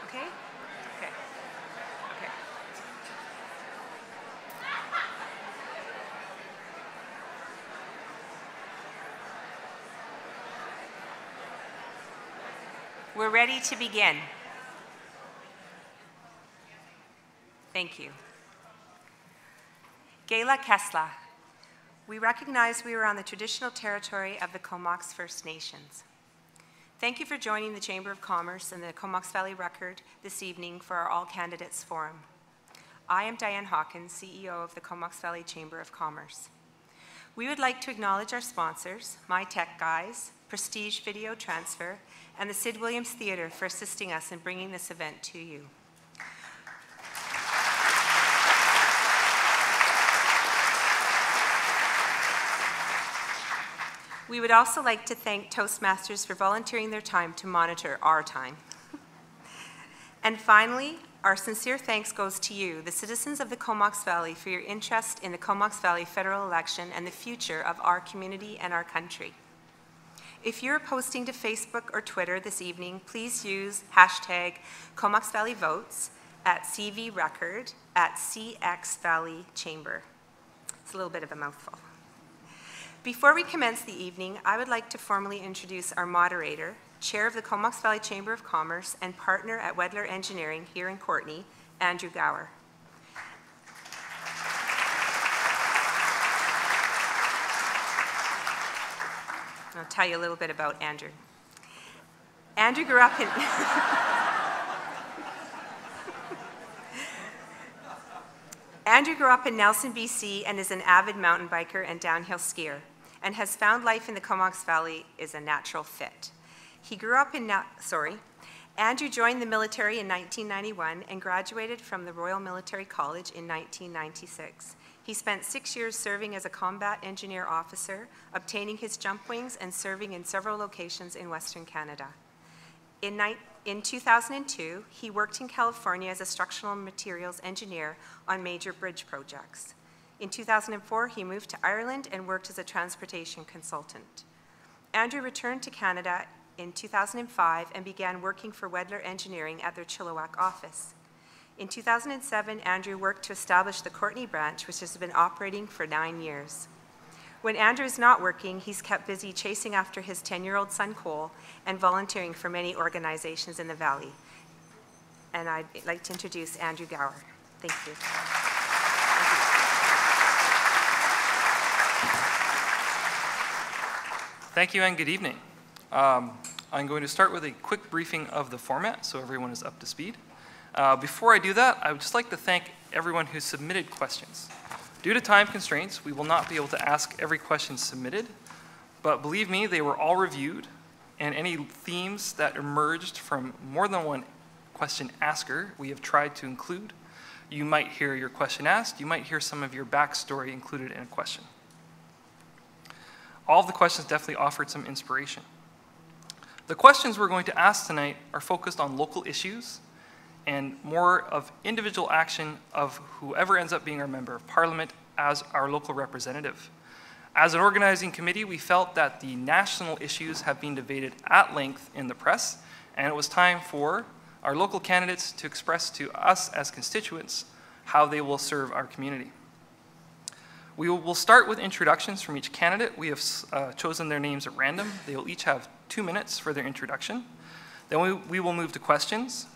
Okay? Okay. Okay. We're ready to begin. Thank you. Gela Kesla. We recognize we are on the traditional territory of the Comox First Nations. Thank you for joining the Chamber of Commerce and the Comox Valley Record this evening for our All Candidates Forum. I am Diane Hawkins, CEO of the Comox Valley Chamber of Commerce. We would like to acknowledge our sponsors, My Tech Guys, Prestige Video Transfer, and the Sid Williams Theatre for assisting us in bringing this event to you. We would also like to thank Toastmasters for volunteering their time to monitor our time. And finally, our sincere thanks goes to you, the citizens of the Comox Valley, for your interest in the Comox Valley federal election and the future of our community and our country. If you're posting to Facebook or Twitter this evening, please use hashtag Comox Valley Votes at CV Record at CX Valley Chamber. It's a little bit of a mouthful. Before we commence the evening, I would like to formally introduce our moderator, Chair of the Comox Valley Chamber of Commerce and partner at Wedler Engineering here in Courtenay, Andrew Gower. I'll tell you a little bit about Andrew. Andrew grew up in Andrew grew up in Nelson, BC, and is an avid mountain biker and downhill skier, and has found life in the Comox Valley is a natural fit. He grew up in, Andrew joined the military in 1991 and graduated from the Royal Military College in 1996. He spent 6 years serving as a combat engineer officer, obtaining his jump wings and serving in several locations in Western Canada. In 2002, he worked in California as a structural materials engineer on major bridge projects. In 2004, he moved to Ireland and worked as a transportation consultant. Andrew returned to Canada in 2005 and began working for Wedler Engineering at their Chilliwack office. In 2007, Andrew worked to establish the Courtenay branch, which has been operating for 9 years. When Andrew is not working, he's kept busy chasing after his 10-year-old son, Cole, and volunteering for many organizations in the Valley. And I'd like to introduce Andrew Gower. Thank you. Thank you and good evening. I'm going to start with a quick briefing of the format so everyone is up to speed. Before I do that, I would just like to thank everyone who submitted questions. Due to time constraints, we will not be able to ask every question submitted, but believe me, they were all reviewed, and any themes that emerged from more than one question asker, we have tried to include. You might hear your question asked, you might hear some of your backstory included in a question. All of the questions definitely offered some inspiration. The questions we're going to ask tonight are focused on local issues and more of individual action of whoever ends up being our member of parliament as our local representative. As an organizing committee, we felt that the national issues have been debated at length in the press, and it was time for our local candidates to express to us as constituents how they will serve our community. We will start with introductions from each candidate. We have chosen their names at random. They will each have 2 minutes for their introduction. Then we will move to questions.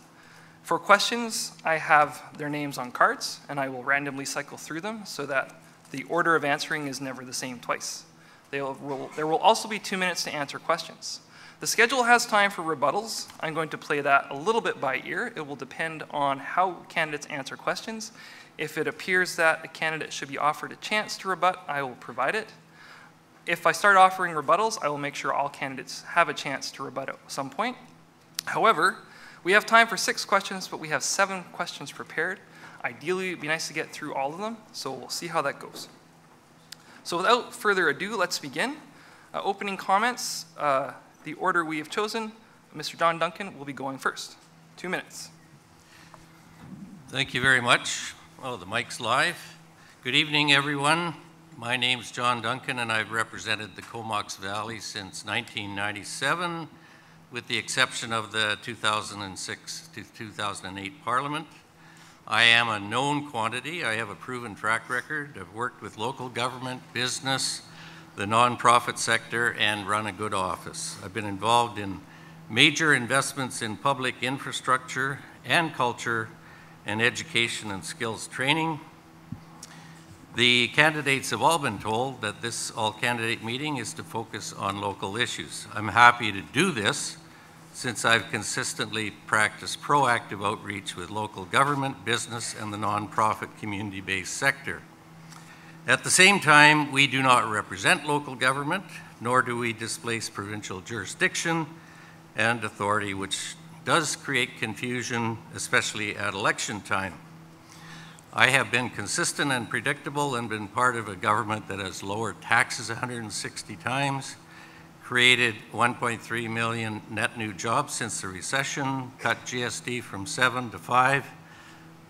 For questions, I have their names on cards, and I will randomly cycle through them so that the order of answering is never the same twice. There will also be 2 minutes to answer questions. The schedule has time for rebuttals. I'm going to play that a little bit by ear. It will depend on how candidates answer questions. If it appears that a candidate should be offered a chance to rebut, I will provide it. If I start offering rebuttals, I will make sure all candidates have a chance to rebut at some point. However, we have time for 6 questions, but we have 7 questions prepared. Ideally, it'd be nice to get through all of them, so we'll see how that goes. So without further ado, let's begin. Opening comments, the order we have chosen, Mr. Don Duncan will be going first. 2 minutes. Thank you very much. Oh, the mic's live. Good evening, everyone. My name's John Duncan, and I've represented the Comox Valley since 1997, with the exception of the 2006 to 2008 Parliament. I am a known quantity. I have a proven track record. I've worked with local government, business, the nonprofit sector, and run a good office. I've been involved in major investments in public infrastructure and culture and education and skills training. The candidates have all been told that this all-candidate meeting is to focus on local issues. I'm happy to do this since I've consistently practiced proactive outreach with local government, business, and the nonprofit community-based sector. At the same time, we do not represent local government, nor do we displace provincial jurisdiction and authority, which does create confusion, especially at election time. I have been consistent and predictable and been part of a government that has lowered taxes 160 times, created 1.3 million net new jobs since the recession, cut GST from 7 to 5,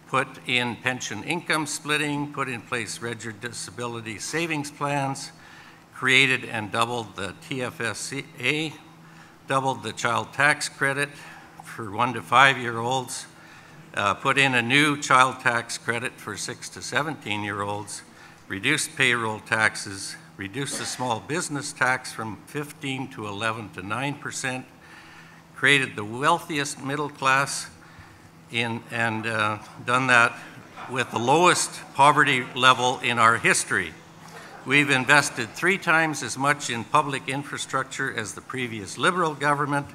put in pension income splitting, put in place registered disability savings plans, created and doubled the TFSA, doubled the child tax credit for 1 to 5-year-olds, put in a new child tax credit for 6 to 17-year-olds, reduced payroll taxes, reduced the small business tax from 15 to 11 to 9%, created the wealthiest middle class and done that with the lowest poverty level in our history. We've invested 3 times as much in public infrastructure as the previous Liberal government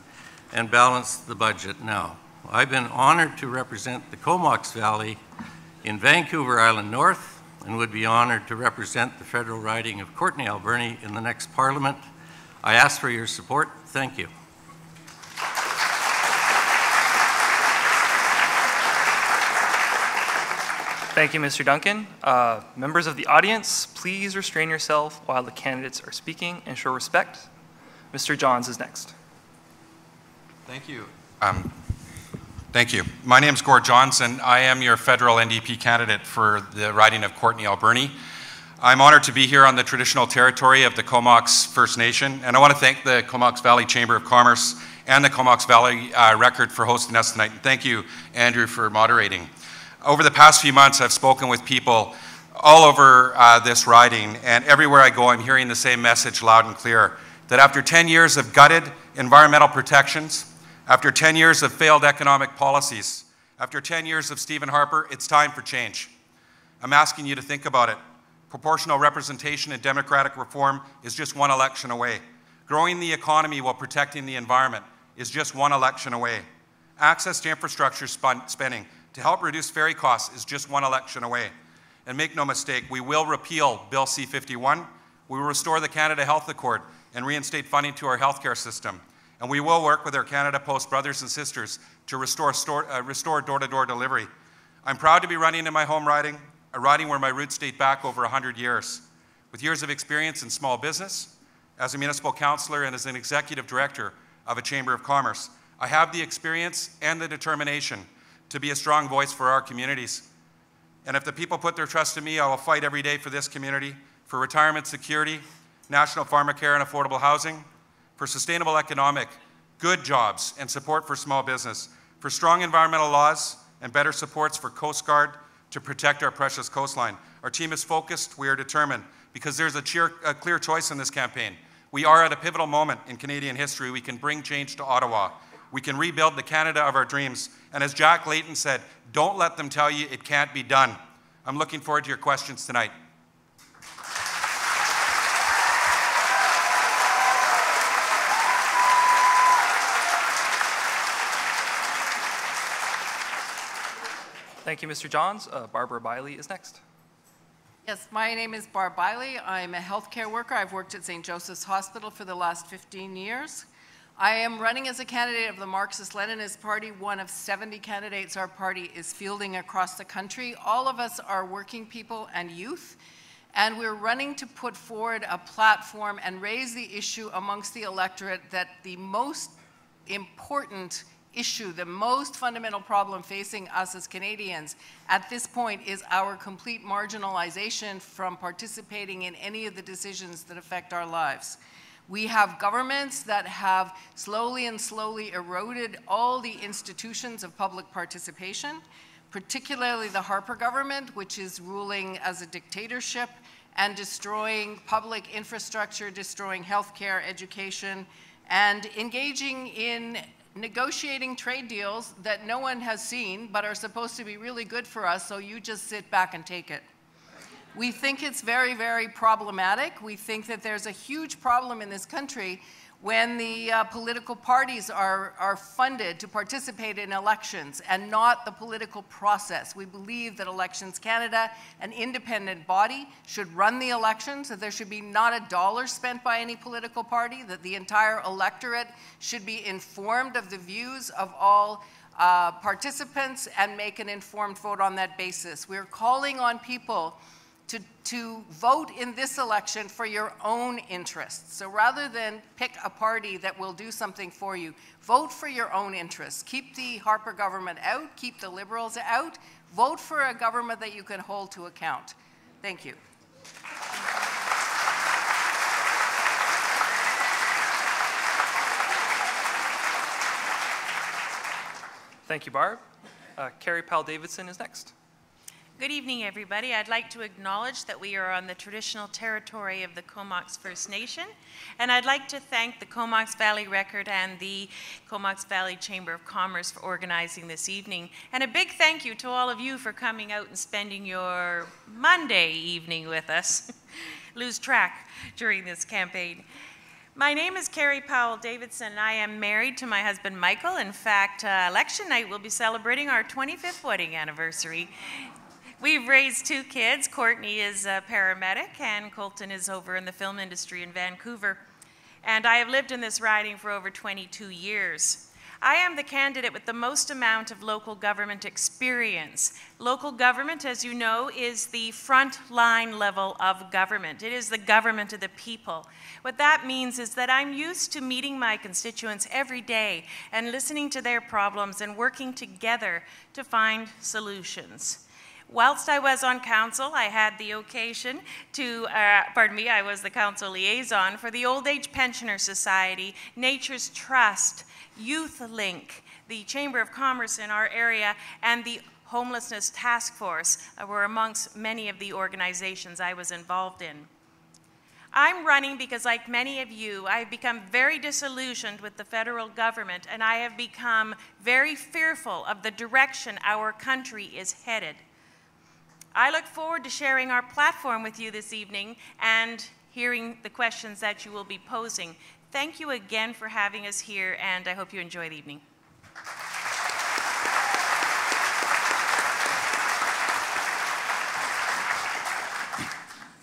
and balanced the budget now. I've been honored to represent the Comox Valley in Vancouver Island North and would be honored to represent the federal riding of Courtenay, Alberni in the next Parliament. I ask for your support. Thank you. Thank you, Mr. Duncan. Members of the audience, please restrain yourself while the candidates are speaking and show respect. Mr. Johns is next. Thank you. Thank you. My name is Gord Johnson. I am your federal NDP candidate for the riding of Courtenay, Alberni. I'm honored to be here on the traditional territory of the Comox First Nation, and I want to thank the Comox Valley Chamber of Commerce and the Comox Valley Record for hosting us tonight. And thank you, Andrew, for moderating. Over the past few months, I've spoken with people all over this riding, and everywhere I go, I'm hearing the same message loud and clear, that after 10 years of gutted environmental protections, after 10 years of failed economic policies, after 10 years of Stephen Harper, it's time for change. I'm asking you to think about it. Proportional representation and democratic reform is just one election away. Growing the economy while protecting the environment is just one election away. Access to infrastructure spending to help reduce ferry costs is just one election away. And make no mistake, we will repeal Bill C-51, we will restore the Canada Health Accord and reinstate funding to our healthcare system. And we will work with our Canada Post brothers and sisters to restore door-to-door delivery. I'm proud to be running in my home riding, a riding where my roots date back over 100 years. With years of experience in small business, as a municipal councillor and as an executive director of a Chamber of Commerce, I have the experience and the determination to be a strong voice for our communities. And if the people put their trust in me, I will fight every day for this community, for retirement security, national pharmacare and affordable housing, for sustainable economic, good jobs and support for small business, for strong environmental laws and better supports for Coast Guard to protect our precious coastline. Our team is focused, we are determined, because there's a clear choice in this campaign. We are at a pivotal moment in Canadian history. We can bring change to Ottawa. We can rebuild the Canada of our dreams. And as Jack Layton said, don't let them tell you it can't be done. I'm looking forward to your questions tonight. Thank you, Mr. Johns. Barbara Biley is next. Yes, my name is Barb Biley. I'm a healthcare worker. I've worked at St. Joseph's Hospital for the last 15 years. I am running as a candidate of the Marxist-Leninist Party, one of 70 candidates our party is fielding across the country. All of us are working people and youth, and we're running to put forward a platform and raise the issue amongst the electorate that the most important issue, the most fundamental problem facing us as Canadians at this point is our complete marginalization from participating in any of the decisions that affect our lives. We have governments that have slowly eroded all the institutions of public participation, particularly the Harper government, which is ruling as a dictatorship and destroying public infrastructure, destroying healthcare, education, and engaging in negotiating trade deals that no one has seen but are supposed to be really good for us, so you just sit back and take it. We think it's very, very problematic. We think that there's a huge problem in this country when the political parties are funded to participate in elections and not the political process. We believe that Elections Canada, an independent body, should run the elections, that there should be not a dollar spent by any political party, that the entire electorate should be informed of the views of all participants and make an informed vote on that basis. We're calling on people to vote in this election for your own interests. So rather than pick a party that will do something for you, vote for your own interests. Keep the Harper government out, keep the Liberals out, vote for a government that you can hold to account. Thank you. Thank you, Barb. Carrie Powell-Davidson is next. Good evening, everybody. I'd like to acknowledge that we are on the traditional territory of the Comox First Nation, and I'd like to thank the Comox Valley Record and the Comox Valley Chamber of Commerce for organizing this evening. And a big thank you to all of you for coming out and spending your Monday evening with us. Lose track during this campaign. My name is Carrie Powell-Davidson, and I am married to my husband, Michael. In fact, election night, we'll be celebrating our 25th wedding anniversary. We've raised 2 kids. Courtenay is a paramedic, and Colton is over in the film industry in Vancouver. And I have lived in this riding for over 22 years. I am the candidate with the most amount of local government experience. Local government, as you know, is the front line level of government. It is the government of the people. What that means is that I'm used to meeting my constituents every day and listening to their problems and working together to find solutions. Whilst I was on council, I had the occasion to, I was the council liaison for the Old Age Pensioner Society, Nature's Trust, Youth Link, the Chamber of Commerce in our area, and the Homelessness Task Force were amongst many of the organizations I was involved in. I'm running because, like many of you, I've become very disillusioned with the federal government, and I have become very fearful of the direction our country is headed. I look forward to sharing our platform with you this evening and hearing the questions that you will be posing. Thank you again for having us here, and I hope you enjoy the evening.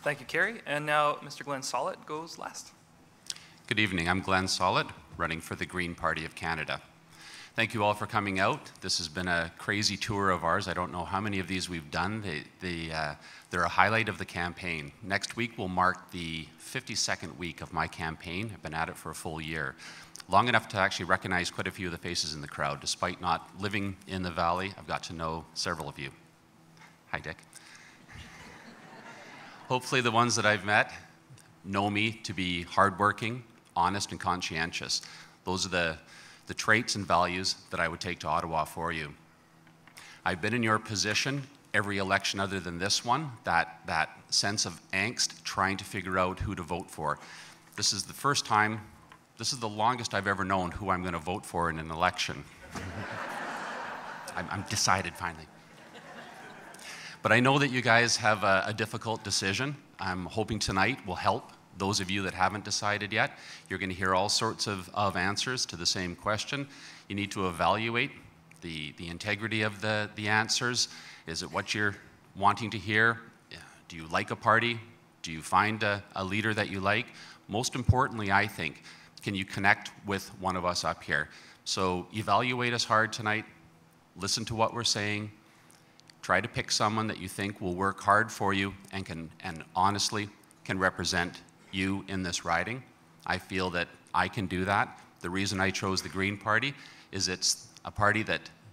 Thank you, Carrie. And now Mr. Glenn Sollett goes last. Good evening. I'm Glenn Sollett, running for the Green Party of Canada. Thank you all for coming out. This has been a crazy tour of ours. I don't know how many of these we've done. They're a highlight of the campaign. Next week will mark the 52nd week of my campaign. I've been at it for a full year. Long enough to actually recognize quite a few of the faces in the crowd. Despite not living in the valley, I've got to know several of you. Hi, Dick. Hopefully the ones that I've met know me to be hardworking, honest, and conscientious. Those are the traits and values that I would take to Ottawa for you. I've been in your position every election other than this one, that sense of angst trying to figure out who to vote for. This is the first time, this is the longest I've ever known who I'm going to vote for in an election. I'm decided finally. But I know that you guys have a difficult decision. I'm hoping tonight will help those of you that haven't decided yet. You're going to hear all sorts of answers to the same question. You need to evaluate the integrity of the answers. Is it what you're wanting to hear? Do you like a party? Do you find a leader that you like? Most importantly, I think, can you connect with one of us up here? So evaluate us hard tonight. Listen to what we're saying. Try to pick someone that you think will work hard for you and honestly can represent you in this riding. I feel that I can do that. The reason I chose the Green Party is it's a party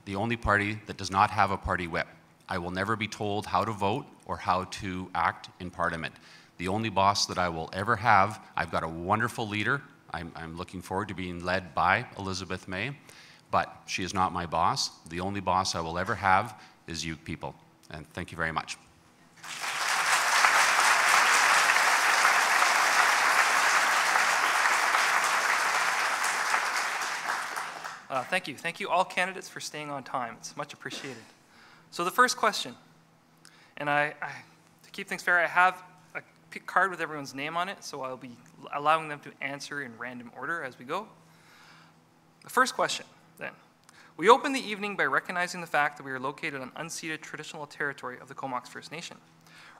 the only party that does not have a party whip. I will never be told how to vote or how to act in Parliament. The only boss that I will ever have, I've got a wonderful leader. I'm looking forward to being led by Elizabeth May, but she is not my boss. The only boss I will ever have is you people. And thank you very much. Thank you. Thank you all candidates for staying on time. It's much appreciated. So the first question, and to keep things fair, I have a card with everyone's name on it, so I'll be allowing them to answer in random order as we go. The first question, then. We open the evening by recognizing the fact that we are located on unceded traditional territory of the Comox First Nation.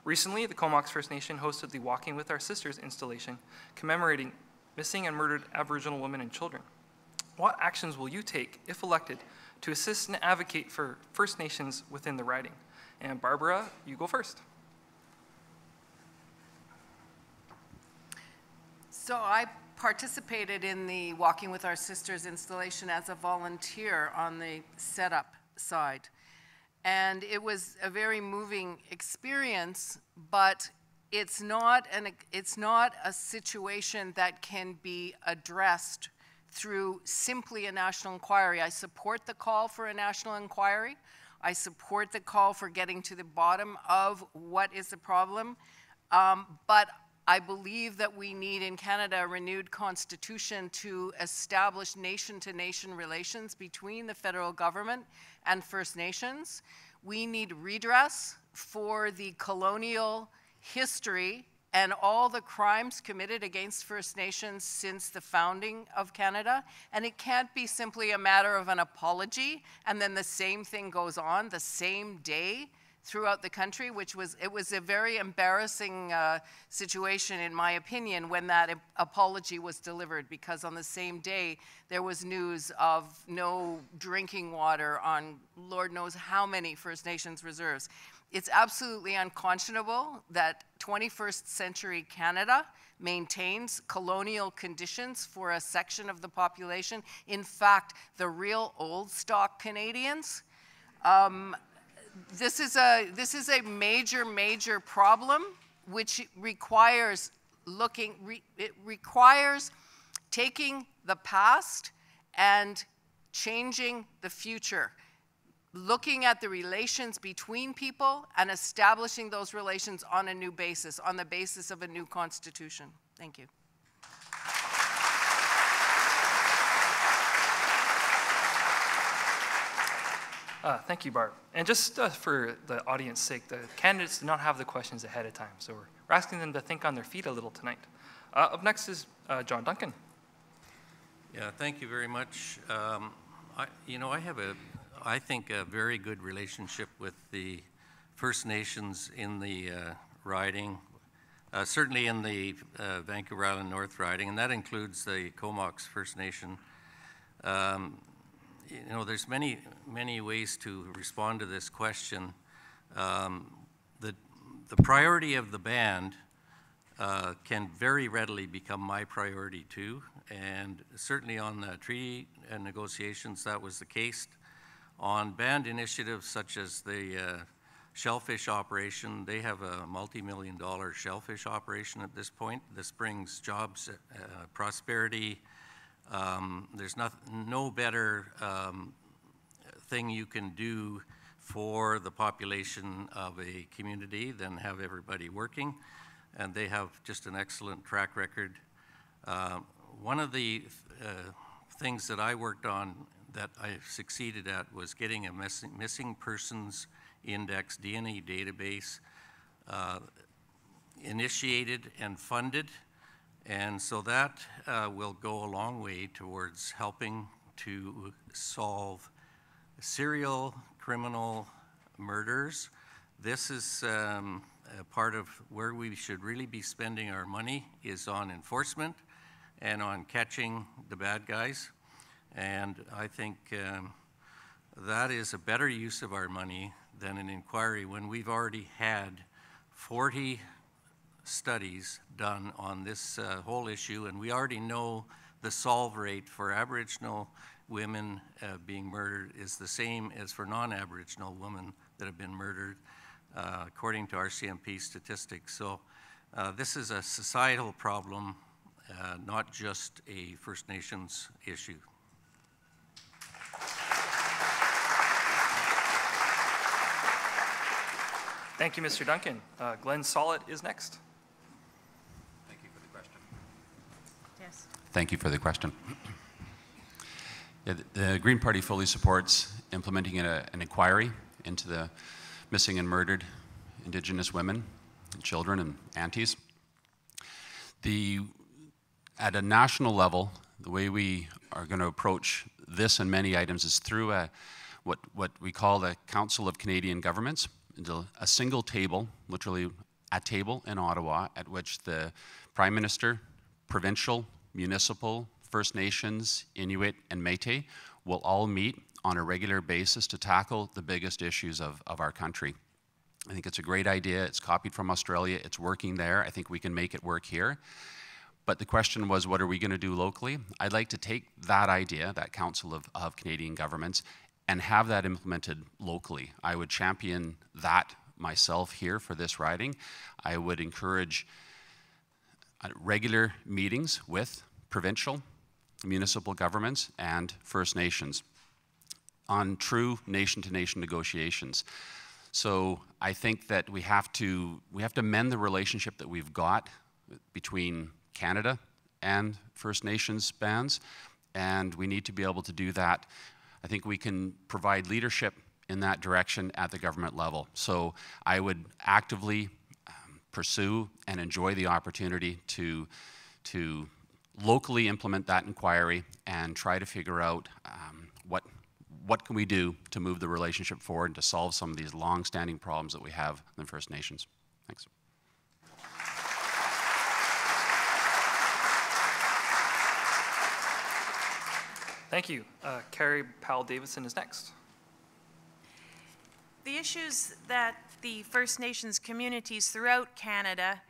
Recently, the Comox First Nation hosted the Walking with Our Sisters installation commemorating missing and murdered Aboriginal women and children. What actions will you take, if elected, to assist and advocate for First Nations within the riding? And Barbara, you go first. So I participated in the Walking with Our Sisters installation as a volunteer on the setup side. And it was a very moving experience, but it's not a situation that can be addressed through simply a national inquiry. I support the call for a national inquiry. I support the call for getting to the bottom of what is the problem. But I believe that we need in Canada a renewed constitution to establish nation-to-nation relations between the federal government and First Nations. We need redress for the colonial history and all the crimes committed against First Nations since the founding of Canada. And it can't be simply a matter of an apology and then the same thing goes on the same day throughout the country, it was a very embarrassing situation, in my opinion, when that apology was delivered, because on the same day there was news of no drinking water on Lord knows how many First Nations reserves. It's absolutely unconscionable that 21st century Canada maintains colonial conditions for a section of the population. In fact, the real old stock Canadians. This is a major problem, which requires taking the past and changing the future, looking at the relations between people and establishing those relations on a new basis, on the basis of a new constitution. Thank you. Thank you, Barb. And just for the audience's sake, the candidates do not have the questions ahead of time, so we're asking them to think on their feet a little tonight. Up next is John Duncan. Yeah, thank you very much. I have I think, a very good relationship with the First Nations in the riding, certainly in the Vancouver Island North riding, and that includes the Comox First Nation. There's many ways to respond to this question. The priority of the band can very readily become my priority too, and certainly on the treaty negotiations that was the case. On band initiatives such as the shellfish operation, they have a multi-million-dollar shellfish operation at this point. This brings jobs, prosperity. There's no better thing you can do for the population of a community than have everybody working, and they have just an excellent track record. One of the things that I worked on that I succeeded at was getting a missing persons index DNA database initiated and funded. And so that will go a long way towards helping to solve serial criminal murders. This is a part of where we should really be spending our money, is on enforcement and on catching the bad guys. And I think that is a better use of our money than an inquiry when we've already had 40 studies done on this whole issue, and we already know the solve rate for Aboriginal women being murdered is the same as for non-Aboriginal women that have been murdered, according to RCMP statistics. So this is a societal problem, not just a First Nations issue. Thank you, Mr. Duncan. Glenn Sollett is next. Thank you for the question. Yes. Thank you for the question. Yeah, the Green Party fully supports implementing an inquiry into the missing and murdered Indigenous women, and children, and aunties. At a national level, the way we are going to approach this and many items is through what we call the Council of Canadian Governments, into a single table, literally a table in Ottawa, at which the Prime Minister, provincial, municipal, First Nations, Inuit, and Métis will all meet on a regular basis to tackle the biggest issues of our country. I think it's a great idea. It's copied from Australia. It's working there. I think we can make it work here. But the question was, what are we going to do locally? I'd like to take that idea, that Council of Canadian Governments, and have that implemented locally. I would champion that myself here for this riding. I would encourage regular meetings with provincial, municipal governments, and First Nations on true nation-to-nation negotiations. So I think that we have to mend the relationship that we've got between Canada and First Nations bands, and we need to be able to do that. I think we can provide leadership in that direction at the government level. So I would actively pursue and enjoy the opportunity to locally implement that inquiry and try to figure out what can we do to move the relationship forward and to solve some of these long-standing problems that we have in the First Nations. Thanks. Thank you. Carrie Powell-Davidson is next. The issues that the First Nations communities throughout Canada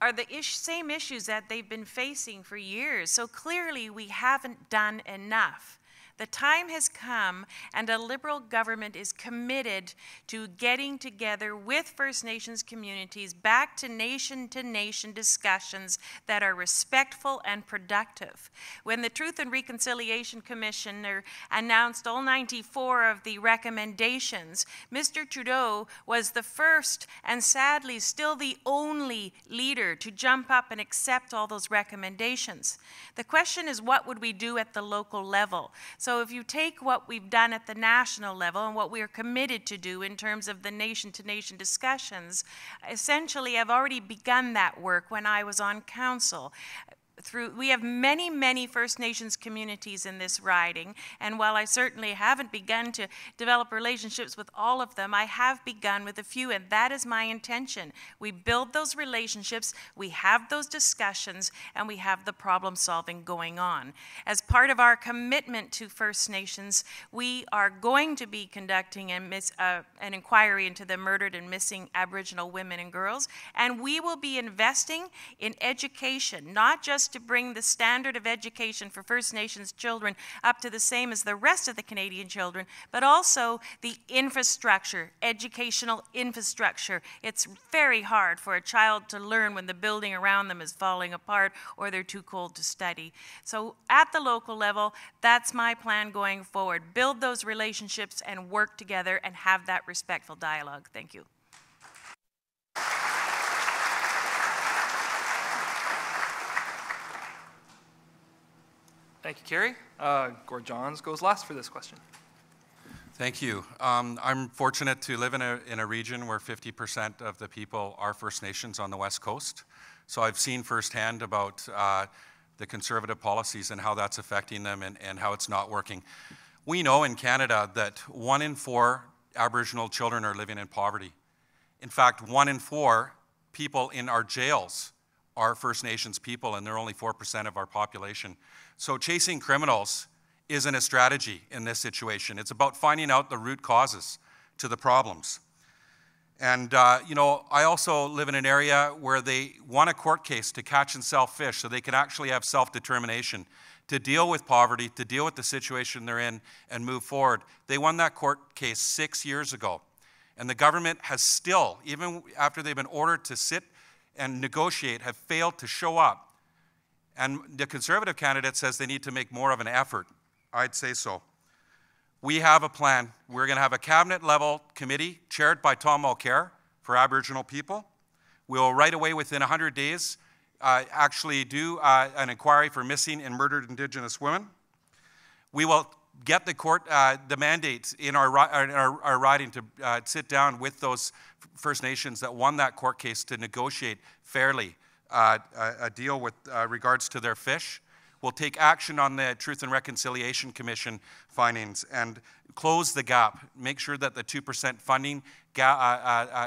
are the same issues that they've been facing for years. So clearly we haven't done enough. The time has come, and a Liberal government is committed to getting together with First Nations communities back to nation discussions that are respectful and productive. When the Truth and Reconciliation Commissioner announced all 94 of the recommendations, Mr. Trudeau was the first and sadly still the only leader to jump up and accept all those recommendations. The question is, what would we do at the local level? So if you take what we've done at the national level and what we are committed to do in terms of the nation-to-nation discussions, essentially I've already begun that work when I was on council. We have many First Nations communities in this riding, and while I certainly haven't begun to develop relationships with all of them, I have begun with a few, and that is my intention. We build those relationships, we have those discussions, and we have the problem solving going on. As part of our commitment to First Nations, we are going to be conducting an inquiry into the murdered and missing Aboriginal women and girls, and we will be investing in education, not just to bring the standard of education for First Nations children up to the same as the rest of the Canadian children, but also the infrastructure, educational infrastructure. It's very hard for a child to learn when the building around them is falling apart or they're too cold to study. So at the local level, that's my plan going forward. Build those relationships and work together and have that respectful dialogue. Thank you. Thank you, Carrie. Gord Johns goes last for this question. Thank you. I'm fortunate to live in a region where 50% of the people are First Nations on the West Coast. So I've seen firsthand about the conservative policies and how that's affecting them and how it's not working. We know in Canada that 1 in 4 Aboriginal children are living in poverty. In fact, 1 in 4 people in our jails are First Nations people, and they're only 4% of our population. So chasing criminals isn't a strategy in this situation. It's about finding out the root causes to the problems. And, you know, I also live in an area where they won a court case to catch and sell fish so they can actually have self-determination. to deal with poverty, to deal with the situation they're in, and move forward. They won that court case 6 years ago. And the government has still, even after they've been ordered to sit and negotiate, have failed to show up. And the Conservative candidate says they need to make more of an effort. I'd say so. We have a plan. We're going to have a cabinet-level committee chaired by Tom Mulcair for Aboriginal people. We'll right away, within 100 days, actually do an inquiry for missing and murdered Indigenous women. We will get the court, the mandate in our riding to sit down with those First Nations that won that court case to negotiate fairly a deal with regards to their fish. We'll take action on the Truth and Reconciliation Commission findings and close the gap, make sure that the 2% funding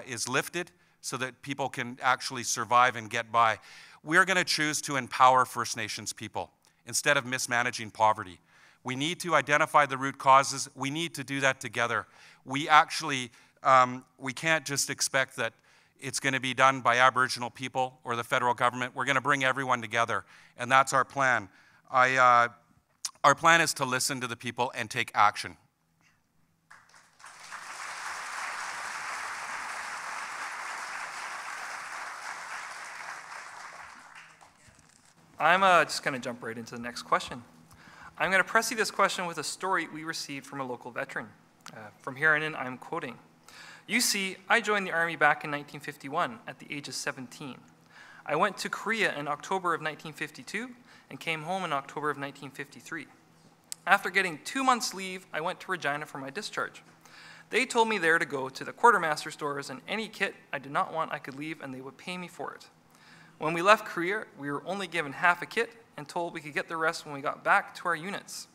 is lifted so that people can actually survive and get by. We're going to choose to empower First Nations people instead of mismanaging poverty. We need to identify the root causes. We need to do that together. We actually, we can't just expect that it's going to be done by Aboriginal people or the federal government. We're going to bring everyone together, and that's our plan. Our plan is to listen to the people and take action. I'm just going to jump right into the next question. I'm going to press you this question with a story we received from a local veteran. From here on in, I'm quoting. You see, I joined the Army back in 1951 at the age of 17. I went to Korea in October of 1952 and came home in October of 1953. After getting 2 months leave, I went to Regina for my discharge. They told me there to go to the quartermaster stores, and any kit I did not want I could leave and they would pay me for it. When we left Korea, we were only given half a kit and told we could get the rest when we got back to our units.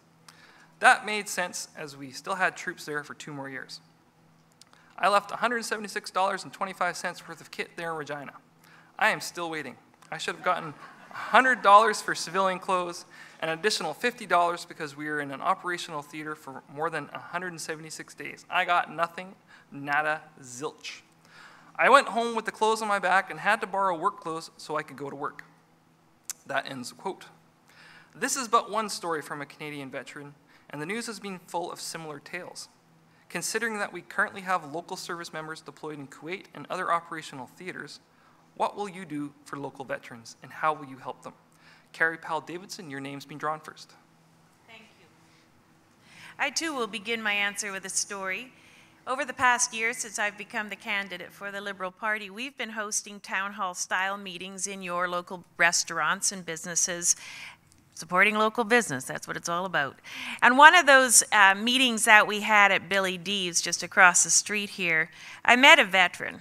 That made sense as we still had troops there for 2 more years. I left $176.25 worth of kit there in Regina. I am still waiting. I should have gotten $100 for civilian clothes and an additional $50 because we were in an operational theater for more than 176 days. I got nothing, nada, zilch. I went home with the clothes on my back and had to borrow work clothes so I could go to work. That ends the quote. This is but one story from a Canadian veteran, and the news has been full of similar tales. Considering that we currently have local service members deployed in Kuwait and other operational theaters, what will you do for local veterans, and how will you help them? Carrie Powell-Davidson, your name's been drawn first. Thank you. I too will begin my answer with a story. Over the past year, since I've become the candidate for the Liberal Party, we've been hosting town hall style meetings in your local restaurants and businesses, supporting local business. That's what it's all about. And one of those meetings that we had at Billy Dee's just across the street here, I met a veteran.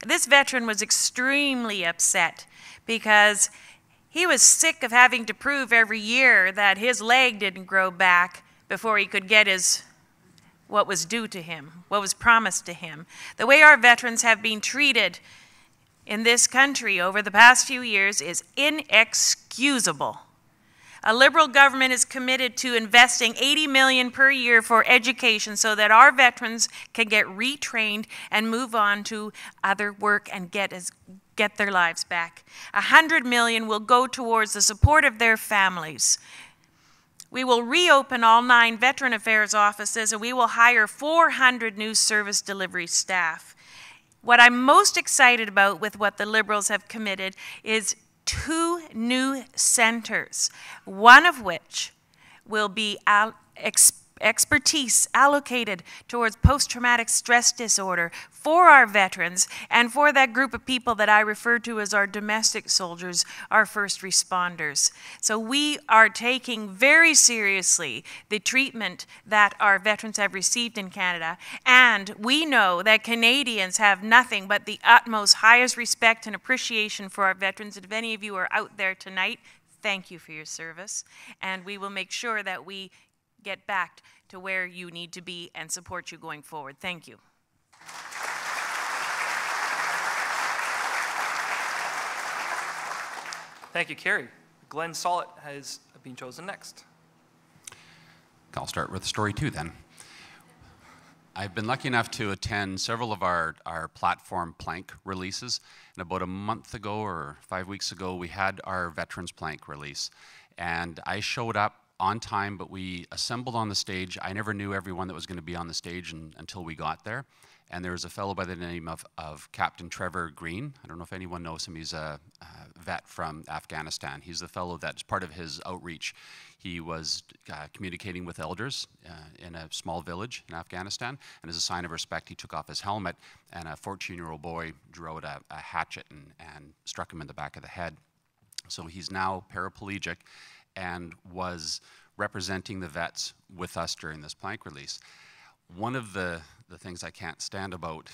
This veteran was extremely upset because he was sick of having to prove every year that his leg didn't grow back before he could get what was due to him, what was promised to him. The way our veterans have been treated in this country over the past few years is inexcusable. A Liberal government is committed to investing $80 million per year for education so that our veterans can get retrained and move on to other work and get their lives back. $100 million will go towards the support of their families. We will reopen all 9 Veteran Affairs offices, and we will hire 400 new service delivery staff. What I'm most excited about with what the Liberals have committed is 2 new centers, one of which will be expertise allocated towards post-traumatic stress disorder for our veterans and for that group of people that I refer to as our domestic soldiers, our first responders. So we are taking very seriously the treatment that our veterans have received in Canada, and we know that Canadians have nothing but the utmost highest respect and appreciation for our veterans. And if any of you are out there tonight, thank you for your service, and we will make sure that we get back to where you need to be and support you going forward. Thank you. Thank you, Carrie. Glenn Sollett has been chosen next. I'll start with story 2 then. I've been lucky enough to attend several of our platform plank releases, and about a month ago or 5 weeks ago we had our veterans plank release. And I showed up on time, but we assembled on the stage. I never knew everyone that was going to be on the stage until we got there. And there was a fellow by the name of Captain Trevor Green. I don't know if anyone knows him. He's a vet from Afghanistan. He's the fellow that's part of his outreach. He was communicating with elders in a small village in Afghanistan. And as a sign of respect, he took off his helmet, and a 14-year-old boy drew out a hatchet and struck him in the back of the head. So he's now paraplegic and was representing the vets with us during this plank release. One of the things I can't stand about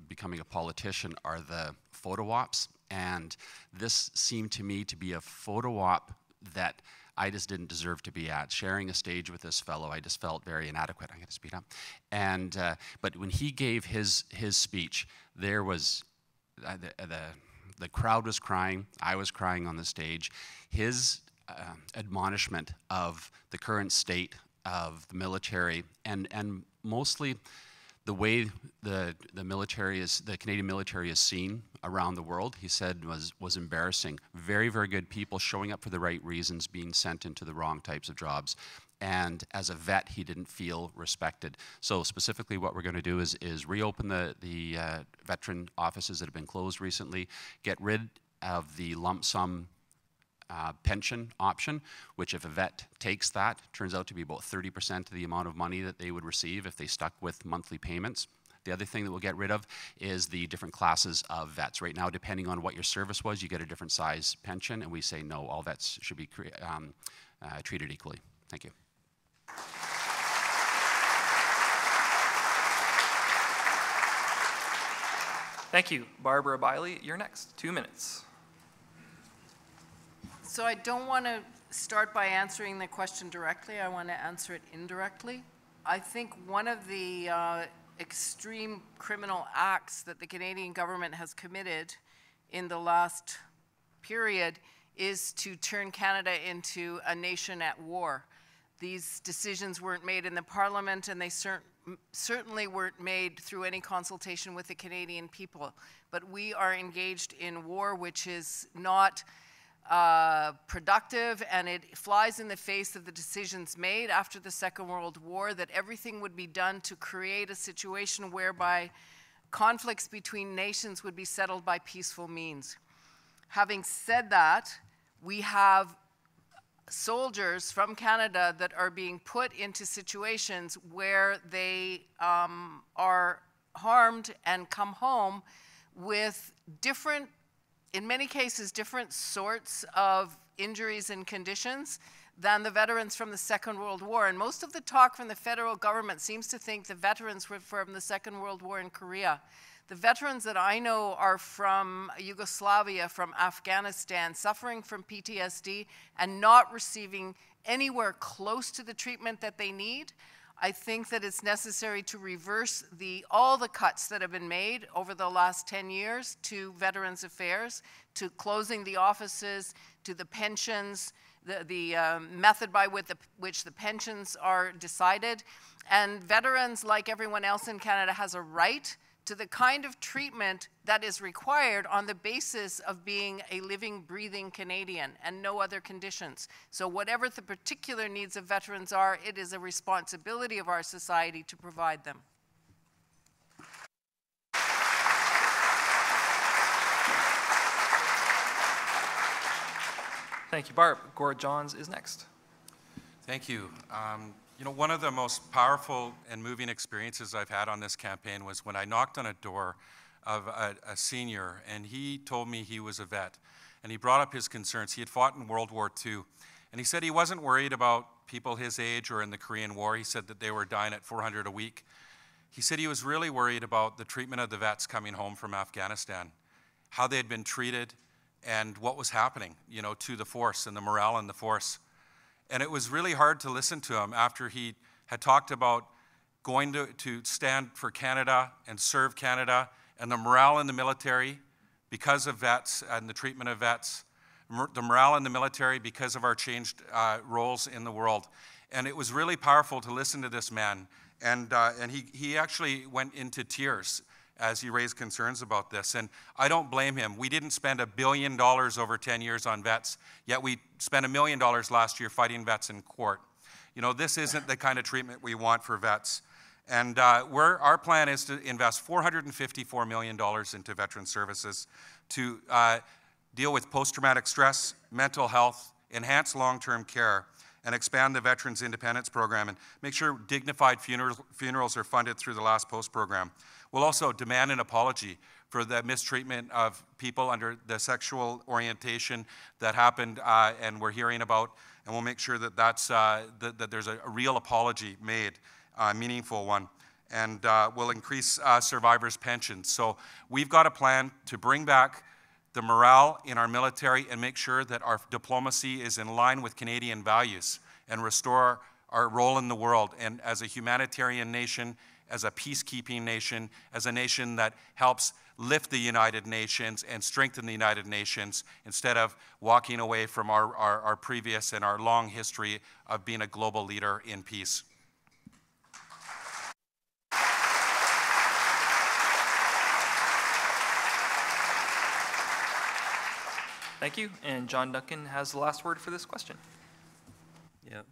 becoming a politician are the photo ops, and this seemed to me to be a photo op that I just didn't deserve to be at. Sharing a stage with this fellow, I just felt very inadequate. I'm going to speed up. And but when he gave his speech, there was the crowd was crying. I was crying on the stage. His admonishment of the current state of the military and mostly the way the Canadian military is seen around the world, he said was embarrassing. Very, very good people showing up for the right reasons, being sent into the wrong types of jobs. And as a vet, he didn't feel respected. So specifically what we're going to do is reopen the veteran offices that have been closed recently, get rid of the lump sum pension option, which if a vet takes that, turns out to be about 30% of the amount of money that they would receive if they stuck with monthly payments. The other thing that we'll get rid of is the different classes of vets. Right now, depending on what your service was, you get a different size pension, and we say no, all vets should be treated equally. Thank you. Thank you. Barbara Biley, you're next. 2 minutes. So I don't want to start by answering the question directly. I want to answer it indirectly. I think one of the extreme criminal acts that the Canadian government has committed in the last period is to turn Canada into a nation at war. These decisions weren't made in the Parliament, and they certainly weren't made through any consultation with the Canadian people. But we are engaged in war which is not productive, and it flies in the face of the decisions made after the Second World War that everything would be done to create a situation whereby conflicts between nations would be settled by peaceful means. Having said that, we have soldiers from Canada that are being put into situations where they are harmed and come home with different, in many cases, different sorts of injuries and conditions than the veterans from the Second World War. And most of the talk from the federal government seems to think the veterans were from the Second World War in Korea. The veterans that I know are from Yugoslavia, from Afghanistan, suffering from PTSD and not receiving anywhere close to the treatment that they need. I think that it's necessary to reverse all the cuts that have been made over the last 10 years to Veterans Affairs, to closing the offices, to the pensions, the method by which the pensions are decided. And veterans, like everyone else in Canada, has a right to the kind of treatment that is required on the basis of being a living, breathing Canadian and no other conditions. So whatever the particular needs of veterans are, it is a responsibility of our society to provide them. Thank you, Barb. Gord Johns is next. Thank you. You know, one of the most powerful and moving experiences I've had on this campaign was when I knocked on a door of a senior, and he told me he was a vet, and he brought up his concerns. He had fought in World War II, and he said he wasn't worried about people his age or in the Korean War. He said that they were dying at 400 a week. He said he was really worried about the treatment of the vets coming home from Afghanistan, how they had been treated, and what was happening, you know, to the force and the morale in the force. And it was really hard to listen to him after he had talked about going to stand for Canada and serve Canada, and the morale in the military because of vets and the treatment of vets, the morale in the military because of our changed roles in the world. And it was really powerful to listen to this man. And he actually went into tears. as he raised concerns about this. And I don't blame him. We didn't spend $1 billion over 10 years on vets, yet we spent $1 million last year fighting vets in court. You know, this isn't the kind of treatment we want for vets. And our plan is to invest $454 million into veteran services to deal with post-traumatic stress, mental health, enhance long-term care, and expand the Veterans Independence Program and make sure dignified funerals are funded through the Last Post program. We'll also demand an apology for the mistreatment of people under the sexual orientation that happened and we're hearing about, and we'll make sure that that there's a real apology made, a meaningful one, and we'll increase survivors' pensions. So we've got a plan to bring back the morale in our military and make sure that our diplomacy is in line with Canadian values and restore our role in the world, and as a humanitarian nation, as a peacekeeping nation, as a nation that helps lift the United Nations and strengthen the United Nations instead of walking away from our previous and our long history of being a global leader in peace. Thank you. And John Duncan has the last word for this question. Yeah,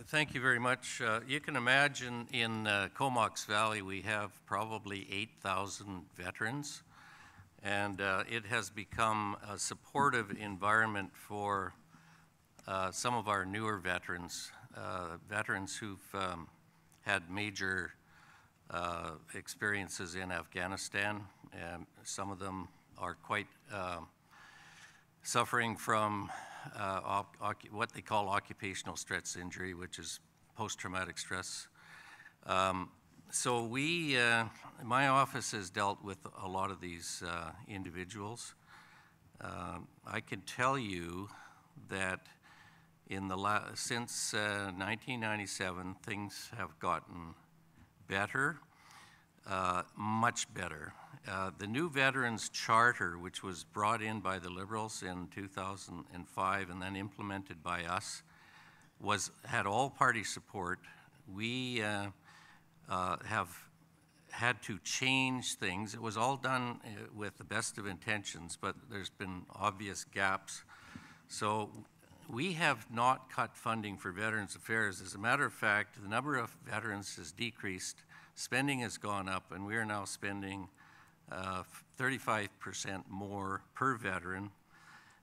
thank you very much. You can imagine in Comox Valley we have probably 8,000 veterans, and it has become a supportive environment for some of our newer veterans, veterans who've had major experiences in Afghanistan, and some of them are quite suffering from what they call occupational stress injury, which is post-traumatic stress. So my office has dealt with a lot of these individuals. I can tell you that since 1997, things have gotten better, much better. The new Veterans Charter, which was brought in by the Liberals in 2005 and then implemented by us, had all-party support. We have had to change things. It was all done with the best of intentions, but there's been obvious gaps. So we have not cut funding for Veterans Affairs. As a matter of fact, the number of veterans has decreased, spending has gone up, and we are now spending 35% more per veteran.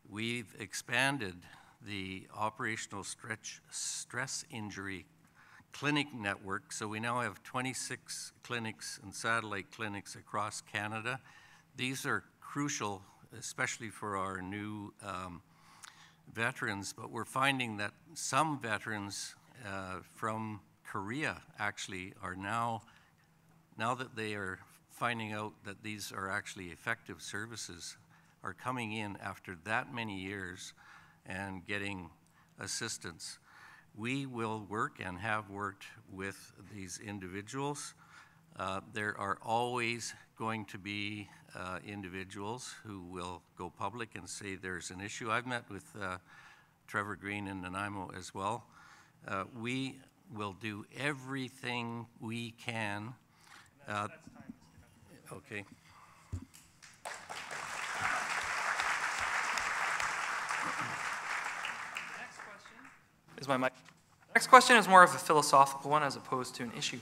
We've expanded the operational stress injury clinic network, so we now have 26 clinics and satellite clinics across Canada. These are crucial, especially for our new veterans, but we're finding that some veterans from Korea actually are now that they are finding out that these are actually effective services, are coming in after that many years and getting assistance. We will work and have worked with these individuals. There are always going to be individuals who will go public and say there's an issue. I've met with Trevor Green in Nanaimo as well. We will do everything we can. Okay. Next question is more of a philosophical one as opposed to an issue.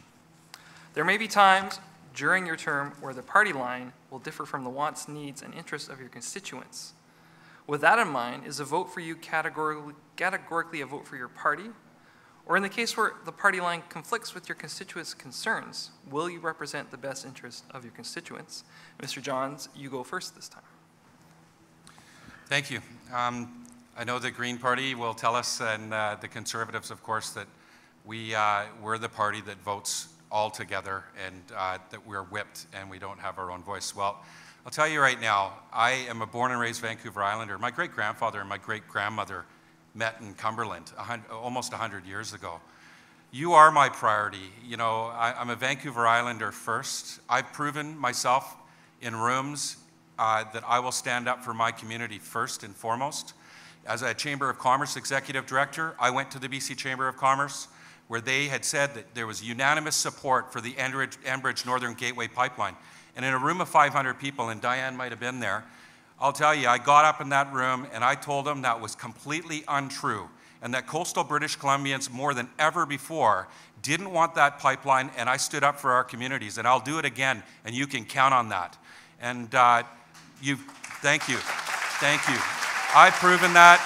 There may be times during your term where the party line will differ from the wants, needs, and interests of your constituents. With that in mind, is a vote for you categorically a vote for your party? Or in the case where the party line conflicts with your constituents' concerns, will you represent the best interest of your constituents? Mr. Johns, you go first this time. Thank you. I know the Green Party will tell us, and the Conservatives, of course, that we're the party that votes all together and that we're whipped and we don't have our own voice. Well, I'll tell you right now, I am a born and raised Vancouver Islander. My great-grandfather and my great-grandmother met in Cumberland almost 100 years ago. You are my priority. You know, I'm a Vancouver Islander first. I've proven myself in rooms that I will stand up for my community first and foremost. As a Chamber of Commerce Executive Director, I went to the BC Chamber of Commerce where they had said that there was unanimous support for the Enbridge Northern Gateway pipeline. And in a room of 500 people, and Diane might have been there, I'll tell you, I got up in that room and I told them that was completely untrue, and that coastal British Columbians, more than ever before, didn't want that pipeline, and I stood up for our communities, and I'll do it again, and you can count on that. And thank you. Thank you. I've proven that.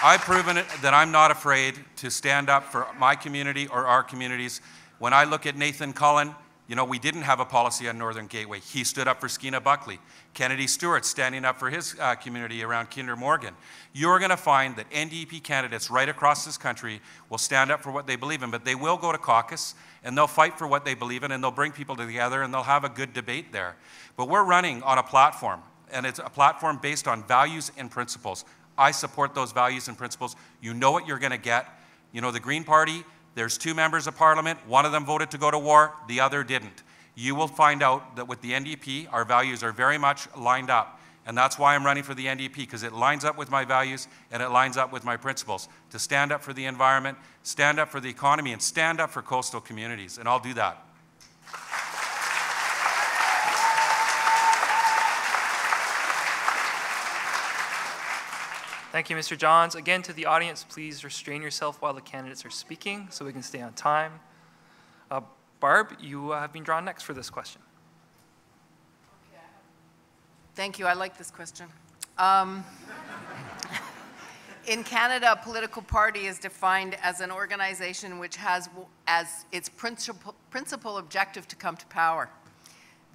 I've proven it that I'm not afraid to stand up for my community or our communities. When I look at Nathan Cullen, you know, we didn't have a policy on Northern Gateway. He stood up for Skeena Buckley. Kennedy Stewart standing up for his community around Kinder Morgan. You're going to find that NDP candidates right across this country will stand up for what they believe in, but they will go to caucus and they'll fight for what they believe in, and they'll bring people together and they'll have a good debate there. But we're running on a platform, and it's a platform based on values and principles. I support those values and principles. You know what you're going to get. You know, the Green Party, there's 2 members of Parliament. One of them voted to go to war. The other didn't. You will find out that with the NDP, our values are very much lined up. And that's why I'm running for the NDP, because it lines up with my values and it lines up with my principles. To stand up for the environment, stand up for the economy, and stand up for coastal communities. And I'll do that. Thank you, Mr. Johns. Again, to the audience, please restrain yourself while the candidates are speaking so we can stay on time. Barb, you have been drawn next for this question. Thank you. I like this question. In Canada, a political party is defined as an organization which has as its principal objective to come to power.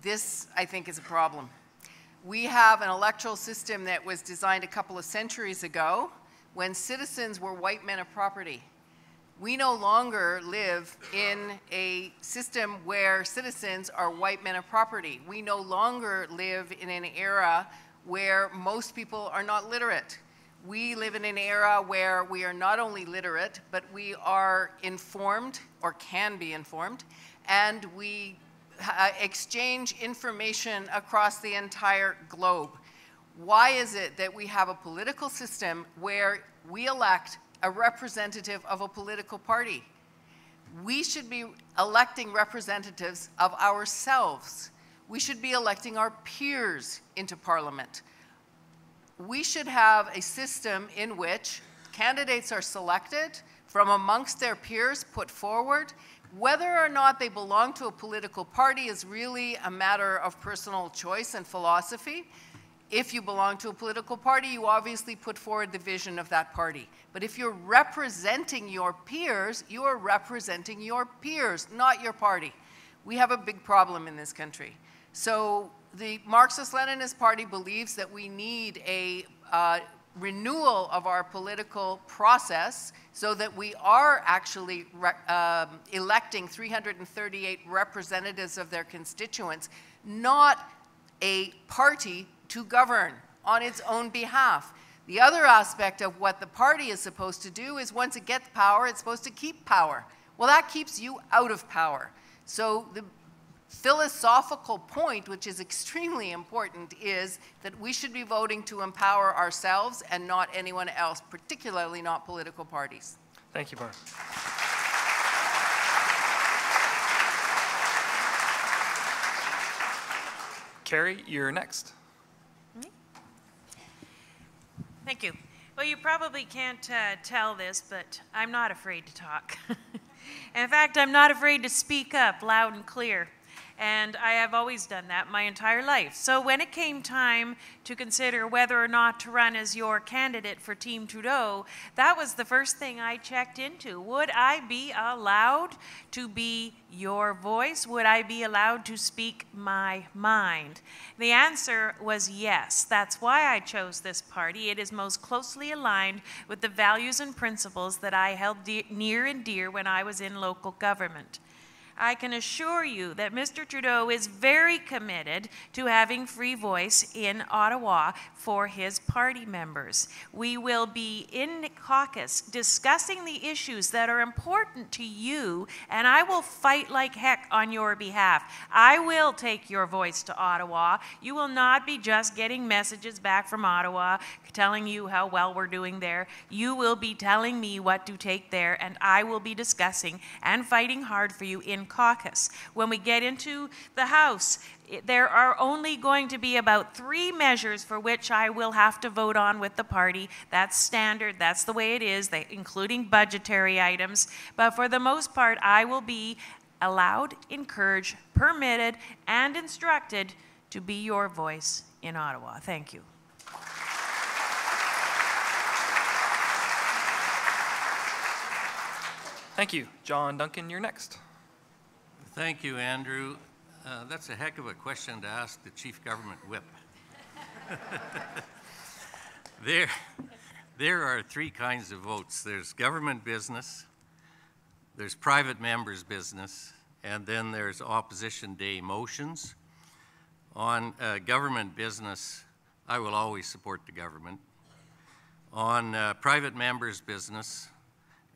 This, I think, is a problem. We have an electoral system that was designed a couple of centuries ago when citizens were white men of property. We no longer live in a system where citizens are white men of property. We no longer live in an era where most people are not literate. We live in an era where we are not only literate, but we are informed, or can be informed, and we exchange information across the entire globe. Why is it that we have a political system where we elect a representative of a political party? We should be electing representatives of ourselves. We should be electing our peers into Parliament. We should have a system in which candidates are selected from amongst their peers, put forward. Whether or not they belong to a political party is really a matter of personal choice and philosophy. If you belong to a political party, you obviously put forward the vision of that party. But if you're representing your peers, you are representing your peers, not your party. We have a big problem in this country. So the Marxist-Leninist Party believes that we need a renewal of our political process so that we are actually electing 338 representatives of their constituents, not a party to govern on its own behalf. The other aspect of what the party is supposed to do is once it gets power, it's supposed to keep power. Well, that keeps you out of power. So the philosophical point, which is extremely important, is that we should be voting to empower ourselves and not anyone else, particularly not political parties. Thank you, Barb. Carrie, you're next. Thank you. Well, you probably can't tell this, but I'm not afraid to talk. In fact, I'm not afraid to speak up loud and clear. And I have always done that my entire life. So when it came time to consider whether or not to run as your candidate for Team Trudeau, that was the first thing I checked into. Would I be allowed to be your voice? Would I be allowed to speak my mind? The answer was yes. That's why I chose this party. It is most closely aligned with the values and principles that I held near and dear when I was in local government. I can assure you that Mr. Trudeau is very committed to having free voice in Ottawa for his party members. We will be in the caucus discussing the issues that are important to you, and I will fight like heck on your behalf. I will take your voice to Ottawa. You will not be just getting messages back from Ottawa telling you how well we're doing there. You will be telling me what to take there, and I will be discussing and fighting hard for you in caucus. When we get into the House, there are only going to be about 3 measures for which I will have to vote on with the party. That's standard, that's the way it is, including budgetary items. But for the most part, I will be allowed, encouraged, permitted, and instructed to be your voice in Ottawa. Thank you. Thank you. John Duncan, you're next. Thank you, Andrew. That's a heck of a question to ask the Chief Government Whip. There are 3 kinds of votes. There's government business, there's private members' business, and then there's opposition day motions. On government business, I will always support the government. On private members' business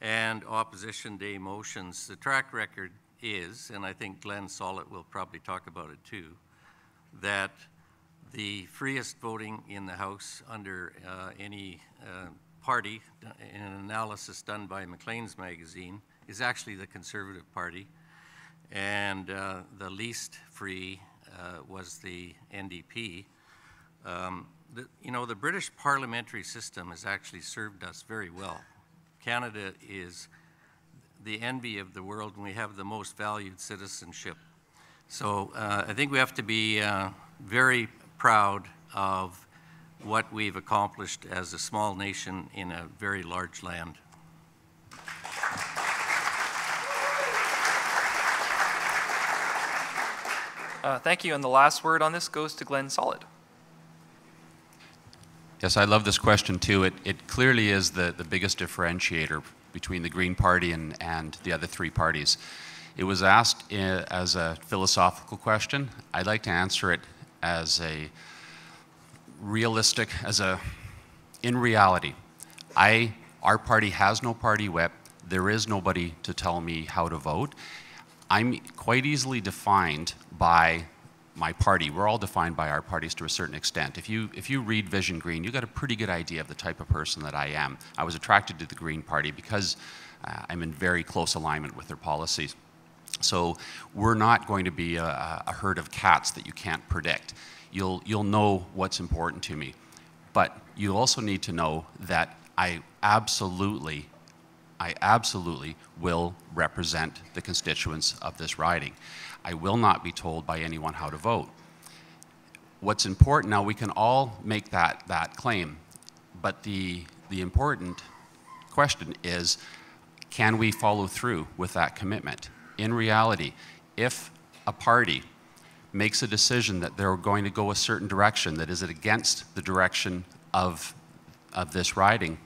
and opposition day motions, the track record is, and I think Glenn Sollitt will probably talk about it too, that the freest voting in the House under any party, in an analysis done by Maclean's magazine, is actually the Conservative Party, and the least free was the NDP. The British parliamentary system has actually served us very well. Canada is the envy of the world, and we have the most valued citizenship. So I think we have to be very proud of what we've accomplished as a small nation in a very large land. Thank you. And the last word on this goes to Glenn Sollitt. Yes, I love this question too. It clearly is the biggest differentiator between the Green Party and the other 3 parties. It was asked as a philosophical question. I'd like to answer it as a realistic, in reality. Our party has no party whip. There is nobody to tell me how to vote. I'm quite easily defined by my party. We're all defined by our parties to a certain extent. If you read Vision Green, you got a pretty good idea of the type of person that I am. I was attracted to the Green Party because I'm in very close alignment with their policies. So we're not going to be a herd of cats that you can't predict. You'll know what's important to me. But you also need to know that I absolutely will represent the constituents of this riding. I will not be told by anyone how to vote. What's important, now we can all make that claim, but the important question is, can we follow through with that commitment? In reality, if a party makes a decision that they're going to go a certain direction that is against the direction of this riding,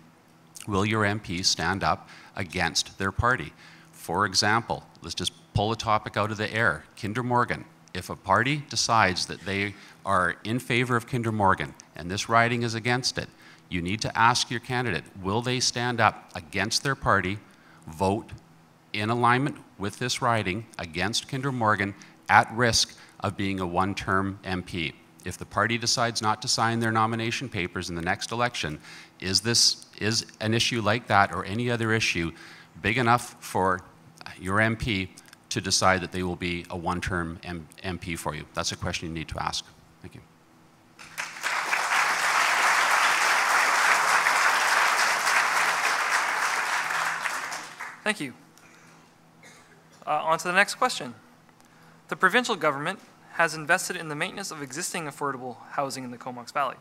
will your MPs stand up against their party? For example, let's just pull a topic out of the air, Kinder Morgan. If a party decides that they are in favor of Kinder Morgan and this riding is against it, you need to ask your candidate, will they stand up against their party, vote in alignment with this riding against Kinder Morgan at risk of being a one-term MP? If the party decides not to sign their nomination papers in the next election, is an issue like that or any other issue big enough for your MP to decide that they will be a one-term MP for you? That's a question you need to ask. Thank you. Thank you. On to the next question. The provincial government has invested in the maintenance of existing affordable housing in the Comox Valley.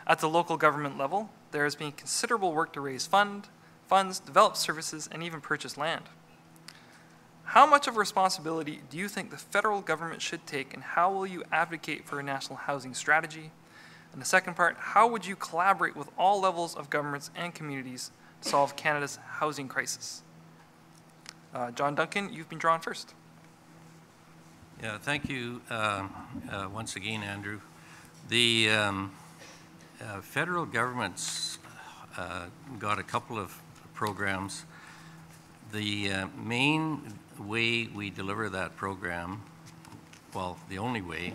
At the local government level, there has been considerable work to raise funds, develop services, and even purchase land. How much of a responsibility do you think the federal government should take, and how will you advocate for a national housing strategy? And the second part, how would you collaborate with all levels of governments and communities to solve Canada's housing crisis? John Duncan, you've been drawn first. Yeah, thank you once again, Andrew. The federal government's got a couple of programs. The main way we deliver that program, well, the only way,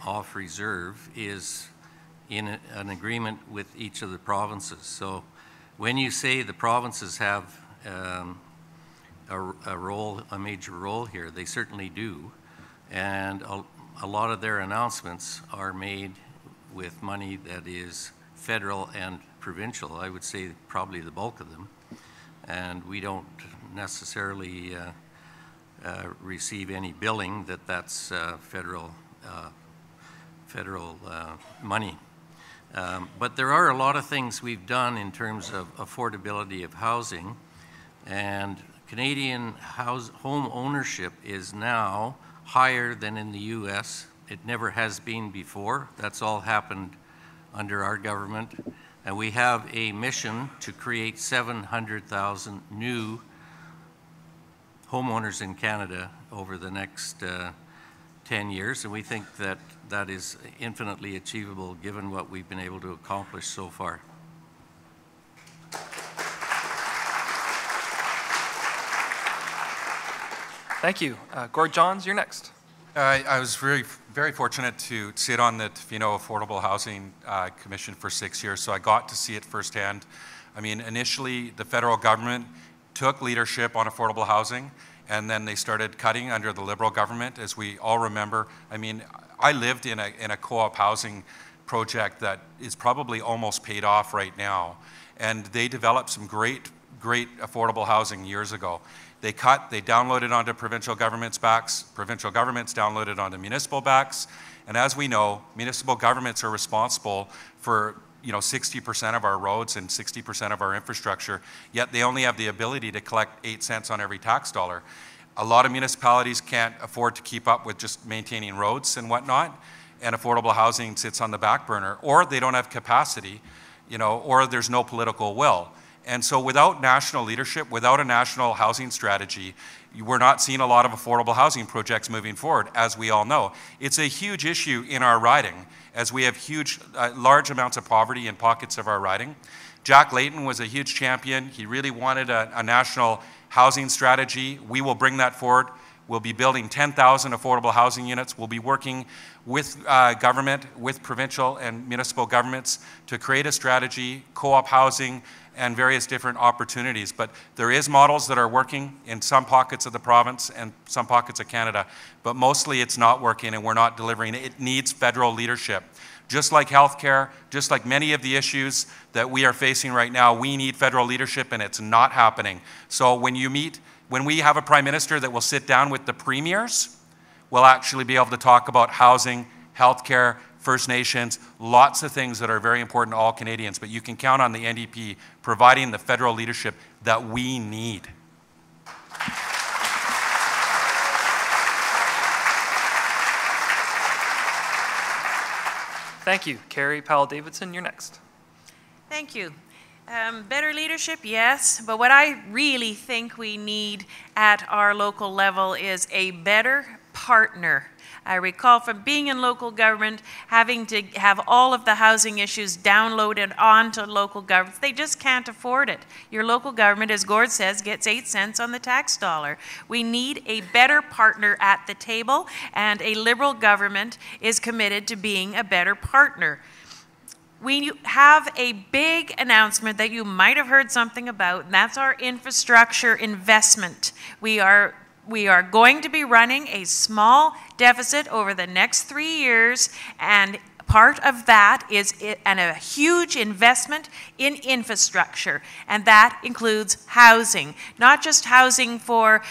off reserve, is in an agreement with each of the provinces. So when you say the provinces have a major role here, they certainly do. And a lot of their announcements are made with money that is federal and provincial. I would say probably the bulk of them. And we don't necessarily receive any billing that's federal money. But there are a lot of things we've done in terms of affordability of housing, and Canadian home ownership is now higher than in the US. It never has been before. That's all happened under our government. And we have a mission to create 700,000 new homeowners in Canada over the next 10 years. And we think that that is infinitely achievable given what we've been able to accomplish so far. Thank you. Gord Johns, you're next. I was very fortunate to sit on the Tofino Affordable Housing Commission for 6 years, so I got to see it firsthand. I mean, initially, the federal government took leadership on affordable housing, and then they started cutting under the Liberal government, as we all remember. I mean, I lived in a co-op housing project that is probably almost paid off right now, and they developed some great affordable housing years ago. They downloaded onto provincial governments' backs, provincial governments downloaded onto municipal backs, and as we know, municipal governments are responsible for 60% of our roads and 60% of our infrastructure, yet they only have the ability to collect 8 cents on every tax dollar. A lot of municipalities can't afford to keep up with just maintaining roads and whatnot, and affordable housing sits on the back burner, or they don't have capacity, or there's no political will. And so without national leadership, without a national housing strategy, we're not seeing a lot of affordable housing projects moving forward, as we all know. It's a huge issue in our riding, as we have large amounts of poverty in pockets of our riding. Jack Layton was a huge champion. He really wanted a national housing strategy. We will bring that forward. We'll be building 10,000 affordable housing units. We'll be working with government, with provincial and municipal governments to create a strategy, co-op housing, and various different opportunities. But there is models that are working in some pockets of the province and some pockets of Canada, but mostly it's not working and we're not delivering. It needs federal leadership. Just like healthcare, just like many of the issues that we are facing right now, we need federal leadership and it's not happening. So when we have a prime minister that will sit down with the premiers, we'll actually be able to talk about housing, healthcare, First Nations, lots of things that are very important to all Canadians, but you can count on the NDP providing the federal leadership that we need. Thank you. Carrie Powell-Davidson, you're next. Thank you. Better leadership, yes, but what I really think we need at our local level is a better partner. I recall from being in local government, having to have all of the housing issues downloaded onto local governments. They just can't afford it. Your local government, as Gord says, gets 8 cents on the tax dollar. We need a better partner at the table, and a Liberal government is committed to being a better partner. We have a big announcement that you might have heard something about, and that's our infrastructure investment. We are going to be running a small deficit over the next 3 years, and part of that is a huge investment in infrastructure, and that includes housing. Not just housing for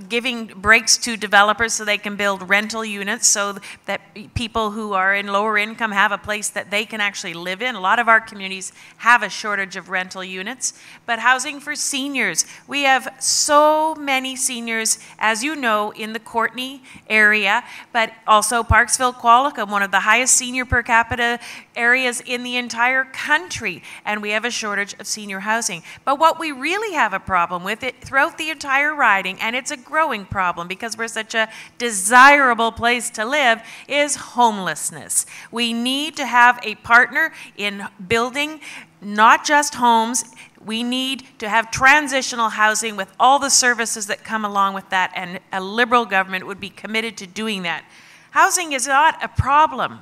giving breaks to developers so they can build rental units so that people who are in lower income have a place that they can actually live in. A lot of our communities have a shortage of rental units, but housing for seniors. We have so many seniors, as you know, in the Courtenay area, but also Parksville, Qualicum, one of the highest senior senior per capita areas in the entire country, and we have a shortage of senior housing. But what we really have a problem with it throughout the entire riding, and it's a growing problem because we're such a desirable place to live, is homelessness. We need to have a partner in building not just homes. We need to have transitional housing with all the services that come along with that, and a Liberal government would be committed to doing that. Housing is not a problem.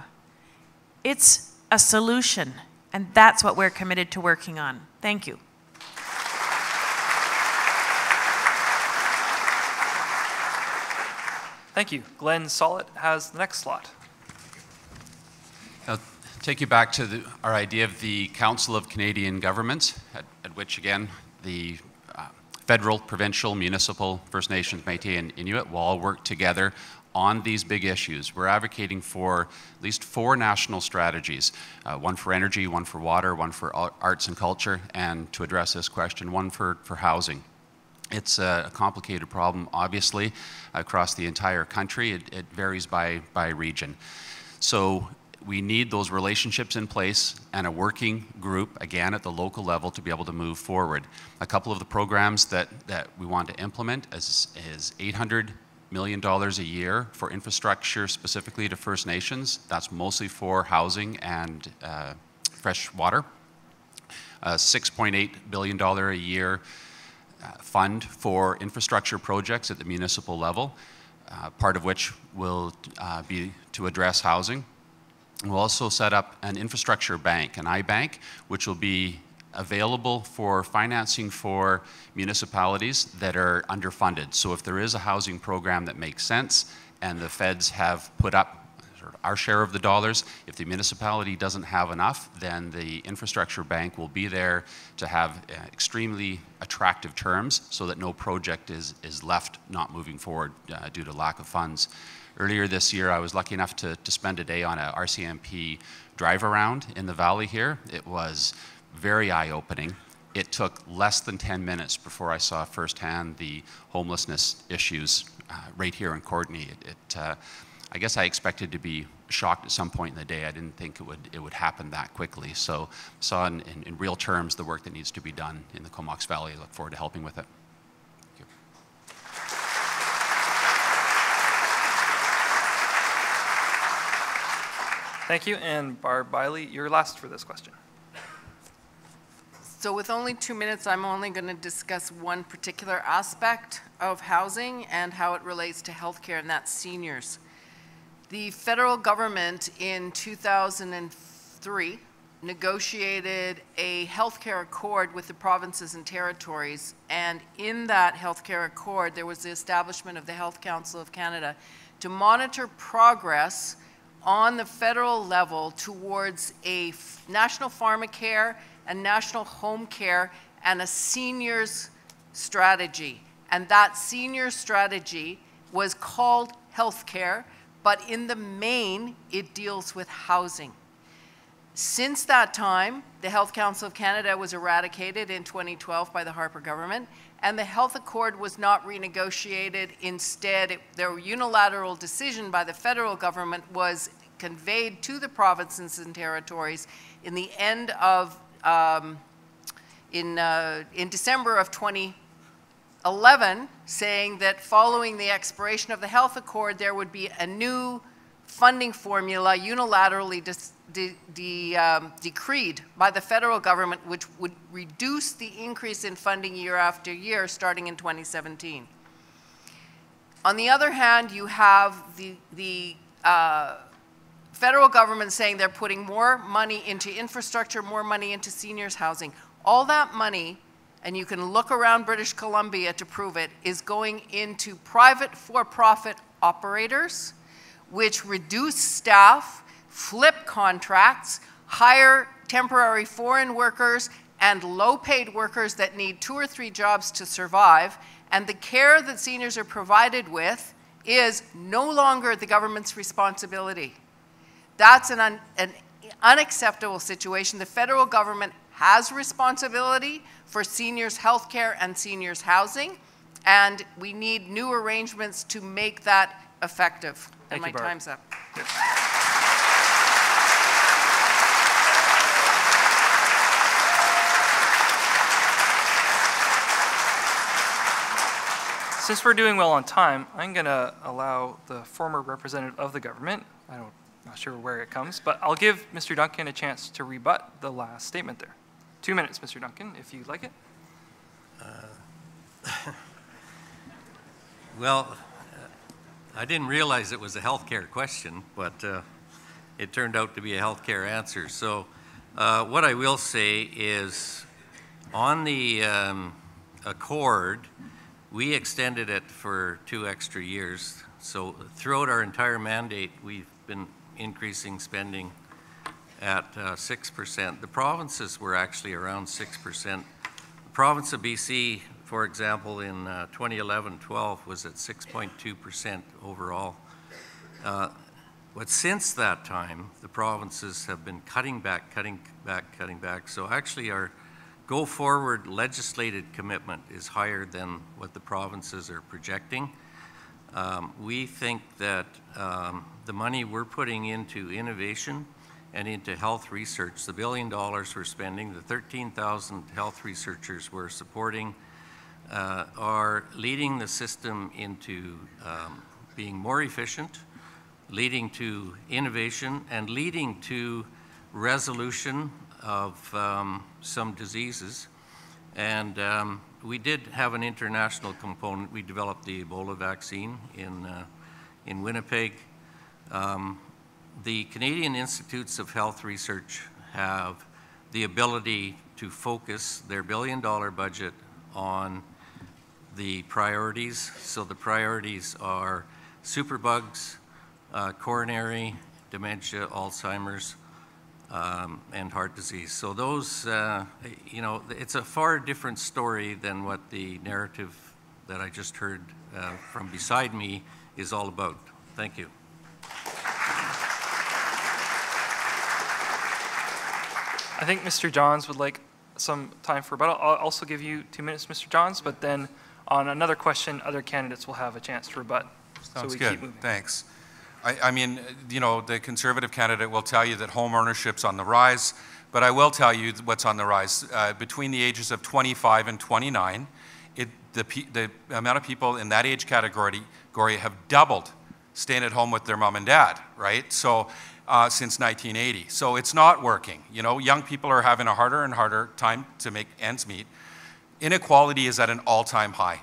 It's a solution, and that's what we're committed to working on. Thank you. Thank you. Glenn Sollett has the next slot. I'll take you back to our idea of the Council of Canadian Governments, at which, again, the federal, provincial, municipal, First Nations, Métis, and Inuit will all work together on these big issues. We're advocating for at least 4 national strategies, one for energy, one for water, one for arts and culture, and to address this question, one for housing. It's a complicated problem, obviously, across the entire country. It varies by region. So we need those relationships in place and a working group, again, at the local level to be able to move forward. A couple of the programs that we want to implement is $800 million a year for infrastructure specifically to First Nations. That's mostly for housing and fresh water. $6.8 billion a year fund for infrastructure projects at the municipal level, part of which will be to address housing. We'll also set up an infrastructure bank, an iBank, which will be available for financing for municipalities that are underfunded. So if there is a housing program that makes sense and the feds have put up our share of the dollars, if the municipality doesn't have enough, then the infrastructure bank will be there to have extremely attractive terms so that no project is left not moving forward due to lack of funds. Earlier this year, I was lucky enough to spend a day on a RCMP drive around in the valley here. It was very eye-opening. It took less than 10 minutes before I saw firsthand the homelessness issues right here in Courtenay. I guess I expected to be shocked at some point in the day. I didn't think it would happen that quickly. So saw in real terms the work that needs to be done in the Comox Valley. I look forward to helping with it. Thank you. Thank you. And Barb Biley, you're last for this question. So with only 2 minutes, I'm only going to discuss one particular aspect of housing and how it relates to healthcare, and that's seniors. The federal government in 2003 negotiated a healthcare accord with the provinces and territories, and in that healthcare accord, there was the establishment of the Health Council of Canada to monitor progress on the federal level towards a national pharmacare, a national home care, and a seniors strategy. And that senior strategy was called healthcare, but in the main, it deals with housing. Since that time, the Health Council of Canada was eradicated in 2012 by the Harper government, and the health accord was not renegotiated. Instead, their unilateral decision by the federal government was conveyed to the provinces and territories in the end of, in December of 2011, saying that following the expiration of the health accord, there would be a new funding formula unilaterally decreed by the federal government, which would reduce the increase in funding year after year starting in 2017. On the other hand, you have the federal government saying they're putting more money into infrastructure, more money into seniors housing. All that money, and you can look around British Columbia to prove it, is going into private for-profit operators, which reduce staff, flip contracts, hire temporary foreign workers and low-paid workers that need 2 or 3 jobs to survive, and the care that seniors are provided with is no longer the government's responsibility. That's an unacceptable situation. The federal government has responsibility for seniors' health care and seniors' housing, and we need new arrangements to make that effective. Thank and you, my Barb. time's up. Yes. Since we're doing well on time, I'm going to allow the former representative of the government, I'm not sure where it comes, but I'll give Mr. Duncan a chance to rebut the last statement there. 2 minutes, Mr. Duncan, if you'd like it. Well, I didn't realize it was a healthcare question, but it turned out to be a healthcare answer. So what I will say is on the accord, we extended it for 2 extra years. So throughout our entire mandate, we've been increasing spending at 6%. The provinces were actually around 6%. The province of BC, for example, in 2011-12 was at 6.2% overall. But since that time, the provinces have been cutting back. So actually our go-forward legislated commitment is higher than what the provinces are projecting. We think that the money we're putting into innovation and into health research, the $1 billion we're spending, the 13,000 health researchers we're supporting, are leading the system into being more efficient, leading to innovation, and leading to resolution of some diseases. And we did have an international component. We developed the Ebola vaccine in Winnipeg. The Canadian Institutes of Health Research have the ability to focus their $1 billion budget on the priorities. So the priorities are superbugs, coronary, dementia, Alzheimer's, and heart disease. So those, you know, it's a far different story than what the narrative that I just heard from beside me is all about. Thank you. I think Mr. Johns would like some time for rebuttal. I'll also give you 2 minutes, Mr. Johns, but then on another question, other candidates will have a chance to rebut. Sounds good. Thanks. I mean, you know, the Conservative candidate will tell you that home ownership's on the rise, but I will tell you what's on the rise. Between the ages of 25 and 29, the amount of people in that age category have doubled staying at home with their mom and dad, right? So since 1980. So it's not working. You know, young people are having a harder and harder time to make ends meet. Inequality is at an all-time high.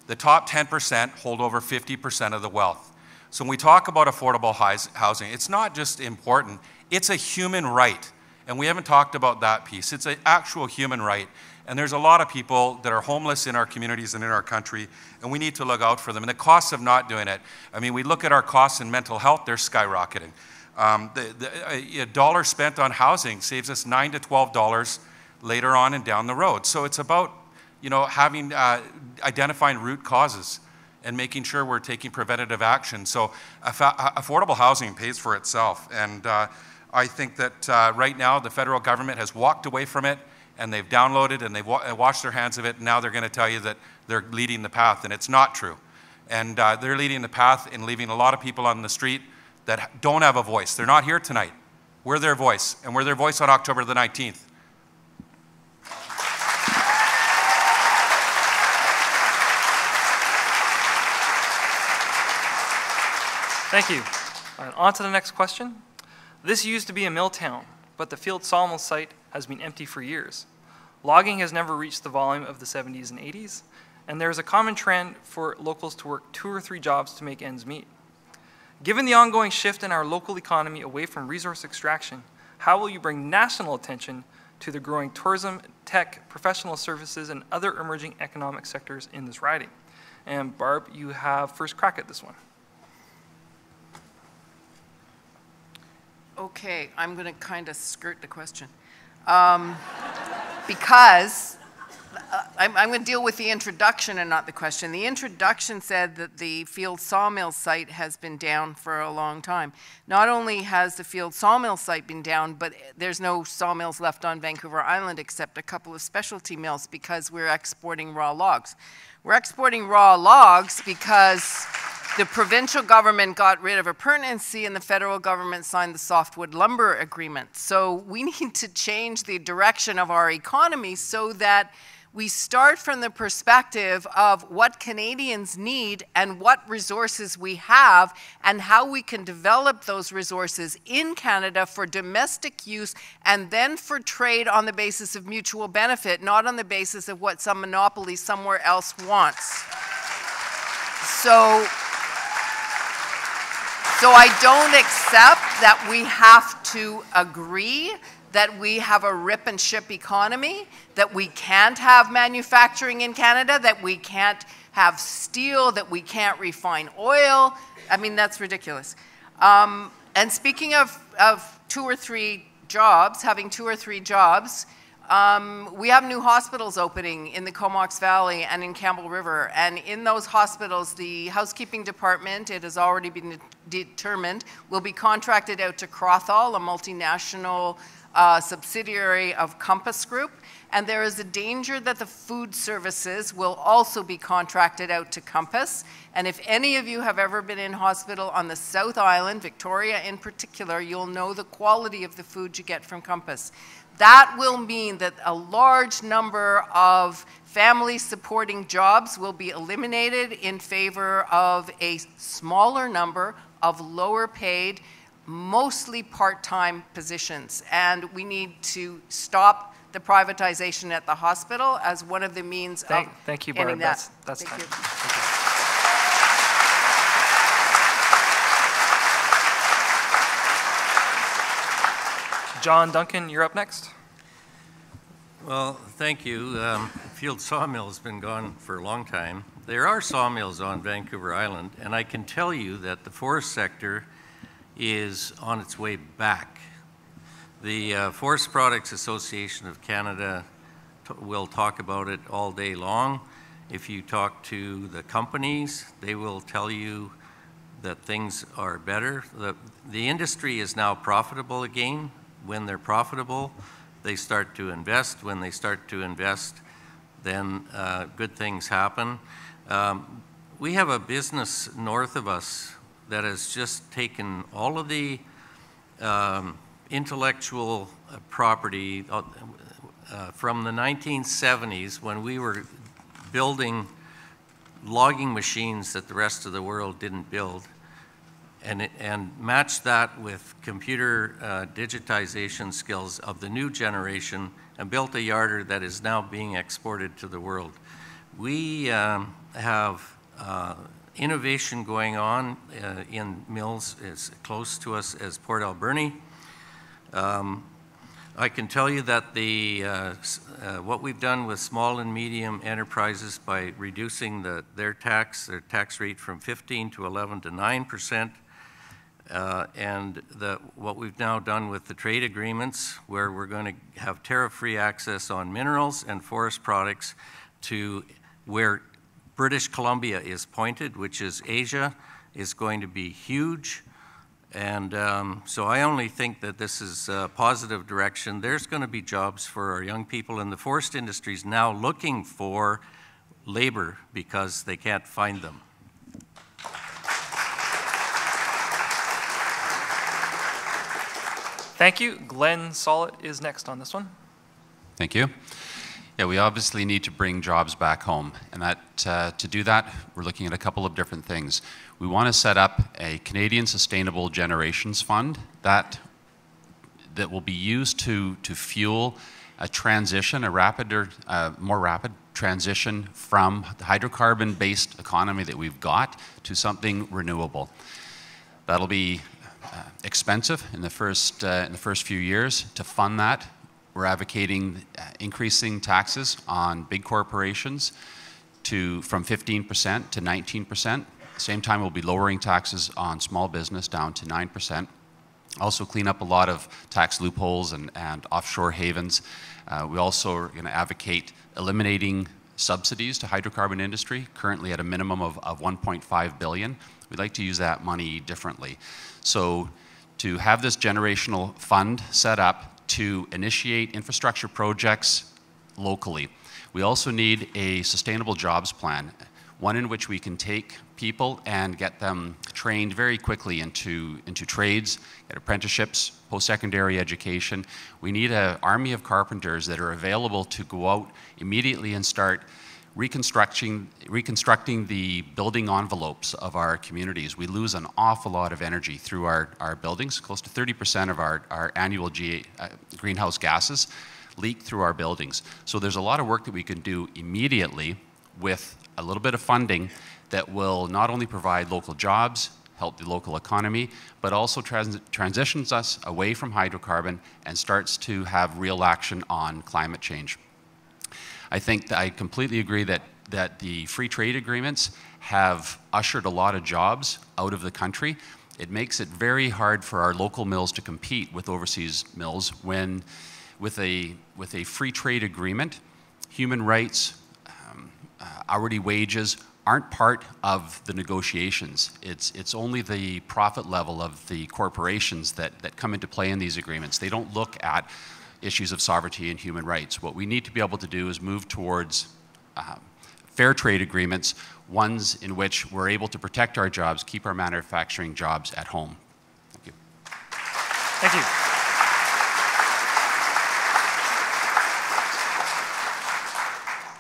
The top 10% hold over 50% of the wealth. So when we talk about affordable housing, it's not just important, it's a human right. And we haven't talked about that piece. It's an actual human right. And there's a lot of people that are homeless in our communities and in our country, and we need to look out for them. And the costs of not doing it, I mean, we look at our costs in mental health, they're skyrocketing. A dollar spent on housing saves us $9 to $12 later on and down the road. So it's about, you know, having, identifying root causes and making sure we're taking preventative action. So affordable housing pays for itself. And I think that right now the federal government has walked away from it, and they've downloaded and they've washed their hands of it, and now they're going to tell you that they're leading the path, and it's not true. And they're leading the path and leaving a lot of people on the street that don't have a voice. They're not here tonight. We're their voice, and we're their voice on October the 19th. Thank you. On to the next question. This used to be a mill town, but the field sawmill site has been empty for years. Logging has never reached the volume of the 70s and 80s, and there is a common trend for locals to work 2 or 3 jobs to make ends meet. Given the ongoing shift in our local economy away from resource extraction, how will you bring national attention to the growing tourism, tech, professional services, and other emerging economic sectors in this riding? And Barb, you have first crack at this one. Okay, I'm going to kind of skirt the question. Because I'm going to deal with the introduction and not the question. The introduction said that the field sawmill site has been down for a long time. Not only has the field sawmill site been down, but there's no sawmills left on Vancouver Island except a couple of specialty mills because we're exporting raw logs. We're exporting raw logs because the provincial government got rid of appurtenancy and the federal government signed the softwood lumber agreement. So we need to change the direction of our economy so that We start from the perspective of what Canadians need and what resources we have and how we can develop those resources in Canada for domestic use and then for trade on the basis of mutual benefit, not on the basis of what some monopoly somewhere else wants. So I don't accept that we have to agree that we have a rip and ship economy, that we can't have manufacturing in Canada, that we can't have steel, that we can't refine oil. I mean, that's ridiculous. And speaking of 2 or 3 jobs, having 2 or 3 jobs, we have new hospitals opening in the Comox Valley and in Campbell River. And in those hospitals, the housekeeping department, it has already been determined, will be contracted out to Crothall, a multinational subsidiary of Compass Group. And there is a danger that the food services will also be contracted out to Compass. And if any of you have ever been in hospital on the South Island, Victoria in particular, you'll know the quality of the food you get from Compass. That will mean that a large number of family supporting jobs will be eliminated in favor of a smaller number of lower paid, mostly part-time positions. And we need to stop the privatization at the hospital as one of the means of Thank you, Barb. That's Thank time. you. John Duncan, you're up next. Well, thank you. Field Sawmill has been gone for a long time. There are sawmills on Vancouver Island, and I can tell you that the forest sector is on its way back. The Forest Products Association of Canada will talk about it all day long. If you talk to the companies, they will tell you that things are better. The industry is now profitable again. When they're profitable, they start to invest. When they start to invest, then good things happen. We have a business north of us that has just taken all of the intellectual property from the 1970s when we were building logging machines that the rest of the world didn't build, and matched that with computer digitization skills of the new generation and built a yarder that is now being exported to the world. We have innovation going on in mills as close to us as Port Alberni. I can tell you that what we've done with small and medium enterprises by reducing their tax rate from 15 to 11 to 9%, and what we've now done with the trade agreements, where we're going to have tariff-free access on minerals and forest products to where British Columbia is pointed, which is Asia, is going to be huge. And so I only think that this is a positive direction. There's going to be jobs for our young people, and the forest industry is now looking for labor because they can't find them. Thank you. Glenn Sollett is next on this one. Thank you. Yeah, we obviously need to bring jobs back home, and to do that, we're looking at a couple of different things. We want to set up a Canadian Sustainable Generations Fund that will be used to fuel a transition, more rapid transition from the hydrocarbon-based economy that we've got to something renewable. That'll be expensive in the first few years. To fund that, we're advocating increasing taxes on big corporations from 15% to 19%. At the same time, we'll be lowering taxes on small business down to 9%. Also clean up a lot of tax loopholes and offshore havens. We also are going to advocate eliminating subsidies to hydrocarbon industry, currently at a minimum of 1.5 billion. We'd like to use that money differently. So to have this generational fund set up to initiate infrastructure projects locally. We also need a sustainable jobs plan. one in which we can take people and get them trained very quickly into trades, get apprenticeships, post-secondary education. We need an army of carpenters that are available to go out immediately and start reconstructing the building envelopes of our communities. We lose an awful lot of energy through our buildings. Close to 30% of our annual greenhouse gases leak through our buildings. So there's a lot of work that we can do immediately with a little bit of funding that will not only provide local jobs, help the local economy, but also transitions us away from hydrocarbon and starts to have real action on climate change. I think that I completely agree that the free trade agreements have ushered a lot of jobs out of the country. It makes it very hard for our local mills to compete with overseas mills when, with a free trade agreement, human rights, hourly wages aren't part of the negotiations. It's only the profit level of the corporations that come into play in these agreements. They don't look at issues of sovereignty and human rights. What we need to be able to do is move towards fair trade agreements, ones in which we're able to protect our jobs, keep our manufacturing jobs at home. Thank you. Thank you.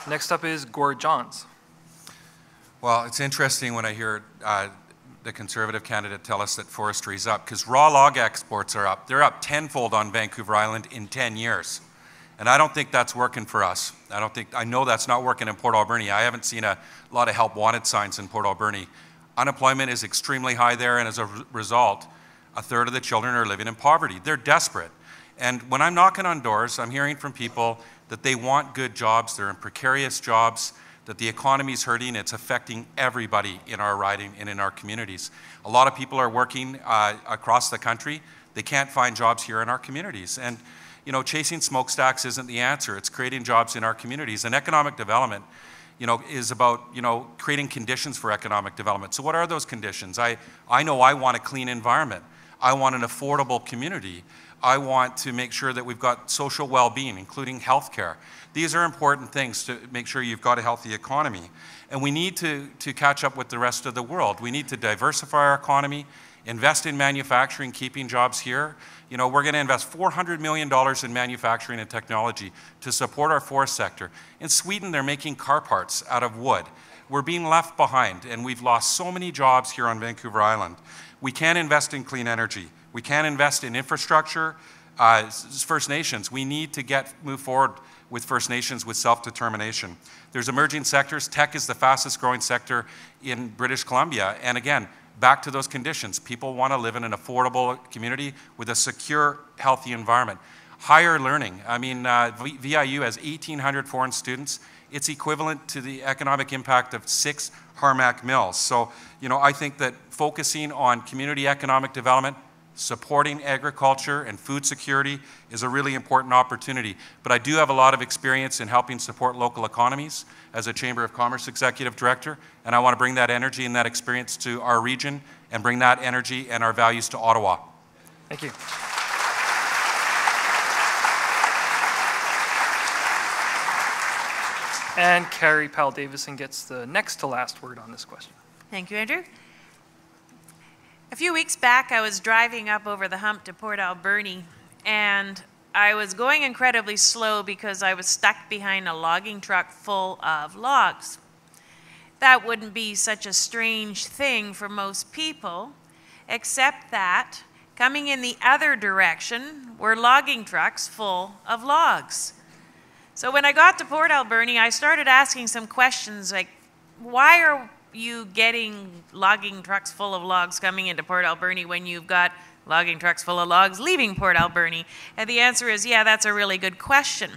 Next up is Gord Johns. Well, it's interesting when I hear the Conservative candidate tell us that forestry is up, because raw log exports are up. They're up tenfold on Vancouver Island in 10 years. And I don't think that's working for us. I know that's not working in Port Alberni. I haven't seen a lot of help wanted signs in Port Alberni. Unemployment is extremely high there, and as a result, a third of the children are living in poverty. They're desperate. And when I'm knocking on doors, I'm hearing from people that they want good jobs, they're in precarious jobs, that the economy's hurting, it's affecting everybody in our riding and in our communities. A lot of people are working across the country. They can't find jobs here in our communities. And you know, chasing smokestacks isn't the answer. It's creating jobs in our communities. And economic development, you know, is about, you know, creating conditions for economic development. So what are those conditions? I know I want a clean environment. I want an affordable community. I want to make sure that we've got social well-being, including healthcare. These are important things to make sure you've got a healthy economy. And we need to catch up with the rest of the world. We need to diversify our economy, invest in manufacturing, keeping jobs here. You know, we're going to invest $400 million in manufacturing and technology to support our forest sector. In Sweden, they're making car parts out of wood. We're being left behind, and we've lost so many jobs here on Vancouver Island. We can invest in clean energy. We can invest in infrastructure. First Nations, we need to move forward with First Nations with self-determination. There's emerging sectors. Tech is the fastest growing sector in British Columbia. And again, back to those conditions. People want to live in an affordable community with a secure, healthy environment. Higher learning. I mean, VIU has 1,800 foreign students. It's equivalent to the economic impact of 6 Harmac mills. So, you know, I think that focusing on community economic development, supporting agriculture and food security is a really important opportunity. But I do have a lot of experience in helping support local economies as a Chamber of Commerce Executive Director, and I want to bring that energy and that experience to our region and bring that energy and our values to Ottawa. Thank you. And Carrie Powell-Davidson gets the next to last word on this question. Thank you, Andrew. A few weeks back, I was driving up over the hump to Port Alberni, and I was going incredibly slow because I was stuck behind a logging truck full of logs. That wouldn't be such a strange thing for most people, except that coming in the other direction were logging trucks full of logs. So when I got to Port Alberni, I started asking some questions like, why are you getting logging trucks full of logs coming into Port Alberni when you've got logging trucks full of logs leaving Port Alberni? And the answer is, yeah, that's a really good question.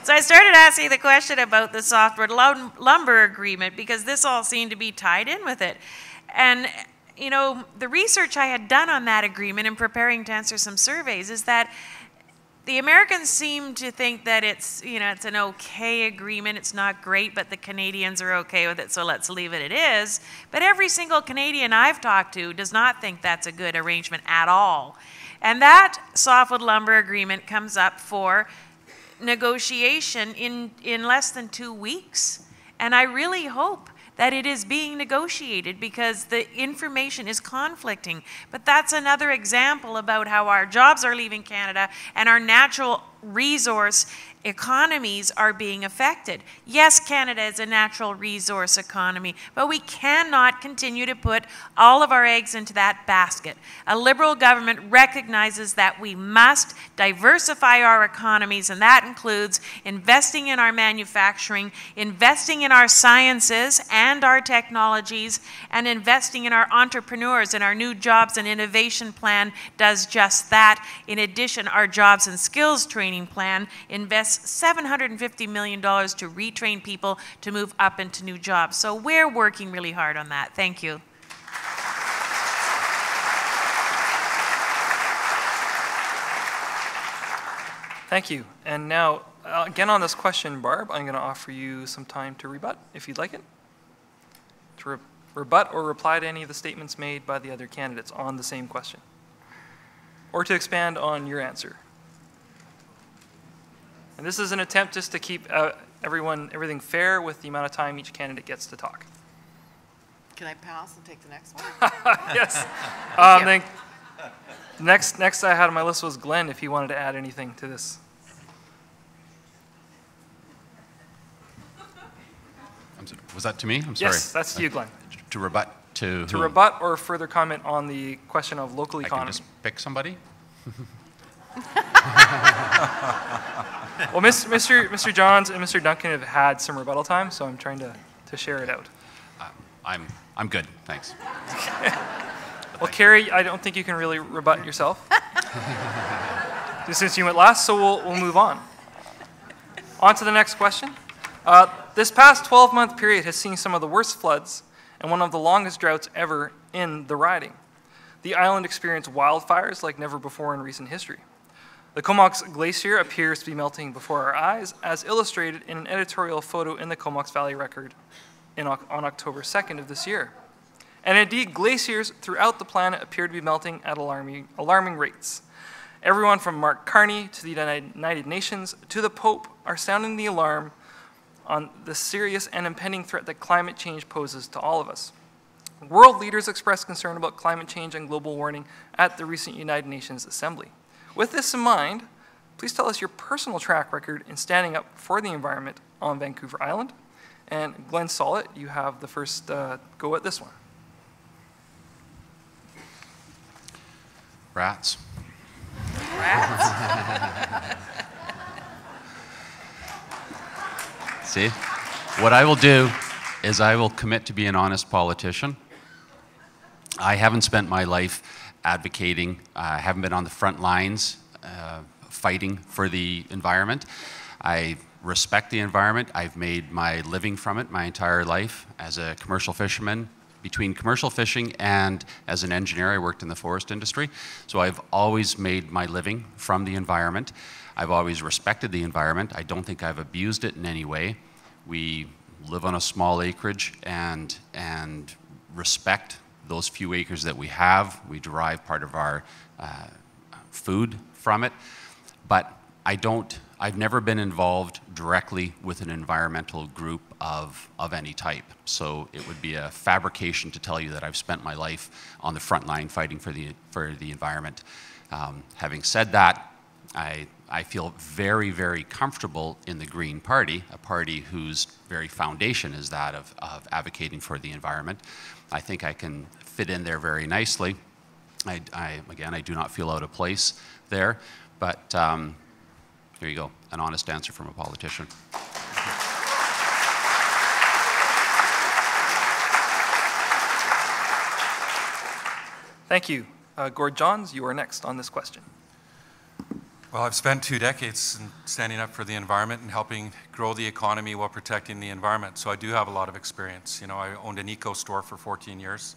So I started asking the question about the softwood lumber agreement because this all seemed to be tied in with it. And, you know, the research I had done on that agreement in preparing to answer some surveys is that the Americans seem to think that it's, you know, it's an okay agreement, it's not great, but the Canadians are okay with it, so let's leave it is. But every single Canadian I've talked to does not think that's a good arrangement at all. And that softwood lumber agreement comes up for negotiation in less than 2 weeks. And I really hope that it is being negotiated because the information is conflicting. But that's another example about how our jobs are leaving Canada and our natural resource economies are being affected. Yes, Canada is a natural resource economy, but we cannot continue to put all of our eggs into that basket. A Liberal government recognizes that we must diversify our economies, and that includes investing in our manufacturing, investing in our sciences and our technologies, and investing in our entrepreneurs. And our new Jobs and Innovation Plan does just that. In addition, our Jobs and Skills Training Plan invests $750 million to retrain people to move up into new jobs. So we're working really hard on that. Thank you. Thank you. And now, again on this question, Barb, I'm going to offer you some time to rebut, if you'd like it. To rebut or reply to any of the statements made by the other candidates on the same question. Or to expand on your answer. And this is an attempt just to keep everything fair with the amount of time each candidate gets to talk. Can I pass and take the next one? Yes. Then next I had on my list was Glenn, if he wanted to add anything to this. Was that to me? I'm sorry. Yes, that's to you, Glenn. To rebut to To whom? rebut or further comment on the question of local I economy. can just pick somebody? Well, Mr. Johns and Mr. Duncan have had some rebuttal time, so I'm trying to share it out. I'm good, thanks. Well, Carrie, I don't think you can really rebut yourself. Since you went last, so we'll move on. On to the next question. This past 12-month period has seen some of the worst floods and one of the longest droughts ever in the riding. The island experienced wildfires like never before in recent history. The Comox Glacier appears to be melting before our eyes, as illustrated in an editorial photo in the Comox Valley Record on October 2nd of this year. And indeed, glaciers throughout the planet appear to be melting at alarming rates. Everyone from Mark Carney to the United Nations to the Pope are sounding the alarm on the serious and impending threat that climate change poses to all of us. World leaders expressed concern about climate change and global warming at the recent United Nations Assembly. With this in mind, please tell us your personal track record in standing up for the environment on Vancouver Island. And Glenn Sollett, you have the first go at this one. Rats. See, what I will do is I will commit to be an honest politician. I haven't spent my life advocating, I haven't been on the front lines fighting for the environment. I respect the environment. I've made my living from it my entire life as a commercial fisherman. Between commercial fishing and as an engineer, I worked in the forest industry. So I've always made my living from the environment. I've always respected the environment. I don't think I've abused it in any way. We live on a small acreage and respect those few acres that we have. We derive part of our food from it. But I've never been involved directly with an environmental group of any type. So it would be a fabrication to tell you that I've spent my life on the front line fighting for the environment. Having said that, I feel very, very comfortable in the Green Party, a party whose very foundation is that of advocating for the environment. I think I can fit in there very nicely. Again, I do not feel out of place there, but there you go, an honest answer from a politician. Thank you. Gord Johns, you are next on this question. Well, I've spent 2 decades in standing up for the environment and helping grow the economy while protecting the environment. So I do have a lot of experience. You know, I owned an eco store for 14 years,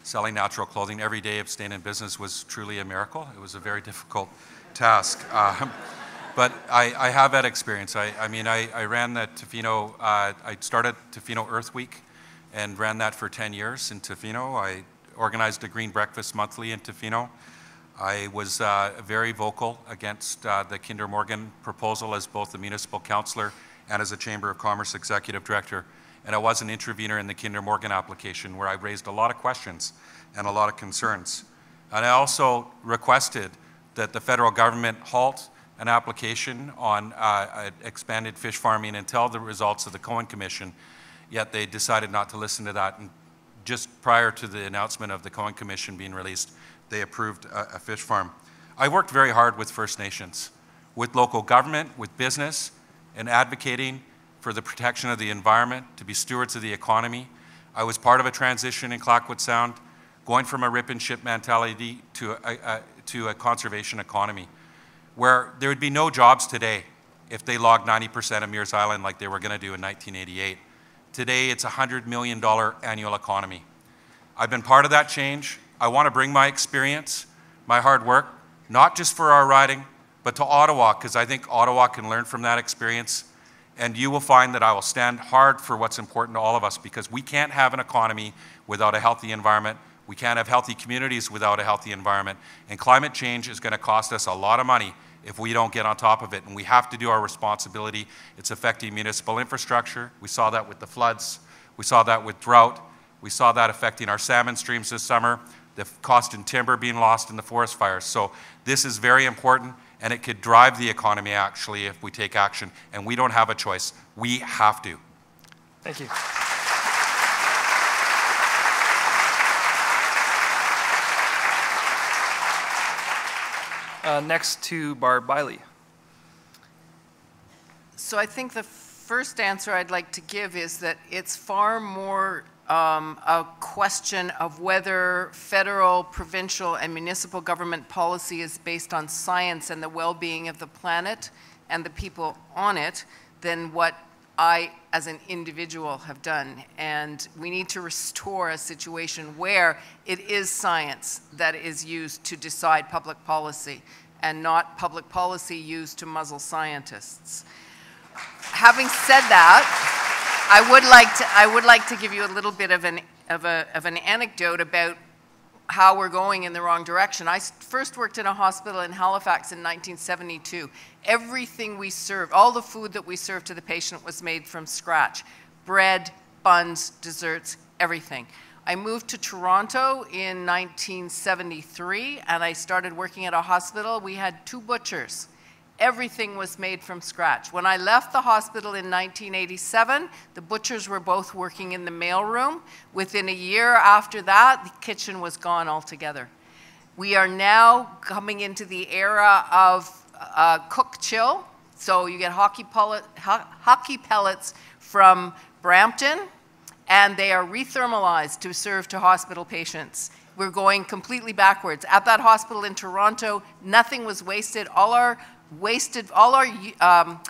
selling natural clothing. Every day of staying in business was truly a miracle. It was a very difficult task. But I have that experience. I mean, I ran the Tofino, I started Tofino Earth Week and ran that for 10 years in Tofino. I organized a Green Breakfast monthly in Tofino. I was very vocal against the Kinder Morgan proposal as both a municipal councillor and as a Chamber of Commerce Executive Director. And I was an intervener in the Kinder Morgan application where I raised a lot of questions and a lot of concerns. And I also requested that the federal government halt an application on expanded fish farming until the results of the Cohen Commission, yet they decided not to listen to that. And just prior to the announcement of the Cohen Commission being released, they approved a fish farm. I worked very hard with First Nations, with local government, with business, and advocating for the protection of the environment, to be stewards of the economy. I was part of a transition in Clayoquot Sound, going from a rip and ship mentality to a conservation economy, where there would be no jobs today if they logged 90% of Mears Island like they were going to do in 1988. Today, it's a $100 million annual economy. I've been part of that change. I want to bring my experience, my hard work, not just for our riding, but to Ottawa, because I think Ottawa can learn from that experience. And you will find that I will stand hard for what's important to all of us, because we can't have an economy without a healthy environment. We can't have healthy communities without a healthy environment. And climate change is going to cost us a lot of money if we don't get on top of it. And we have to do our responsibility. It's affecting municipal infrastructure. We saw that with the floods. We saw that with drought. We saw that affecting our salmon streams this summer, the cost in timber being lost in the forest fires. So this is very important, and it could drive the economy actually if we take action. And we don't have a choice. We have to. Thank you. Next to Barb Biley. So I think the first answer I'd like to give is that it's far more a question of whether federal, provincial, and municipal government policy is based on science and the well-being of the planet and the people on it than what I, as an individual, have done. And we need to restore a situation where it is science that is used to decide public policy and not public policy used to muzzle scientists. Having said that, I would like to give you a little bit of an anecdote about how we're going in the wrong direction. I first worked in a hospital in Halifax in 1972. Everything we served, all the food that we served to the patient was made from scratch. Bread, buns, desserts, everything. I moved to Toronto in 1973, and I started working at a hospital. We had 2 butchers. Everything was made from scratch. When I left the hospital in 1987, the butchers were both working in the mailroom. Within a year after that, the kitchen was gone altogether. We are now coming into the era of cook chill. So you get hockey pellets from Brampton, and they are rethermalized to serve to hospital patients. We're going completely backwards. At that hospital in Toronto, nothing was wasted. All our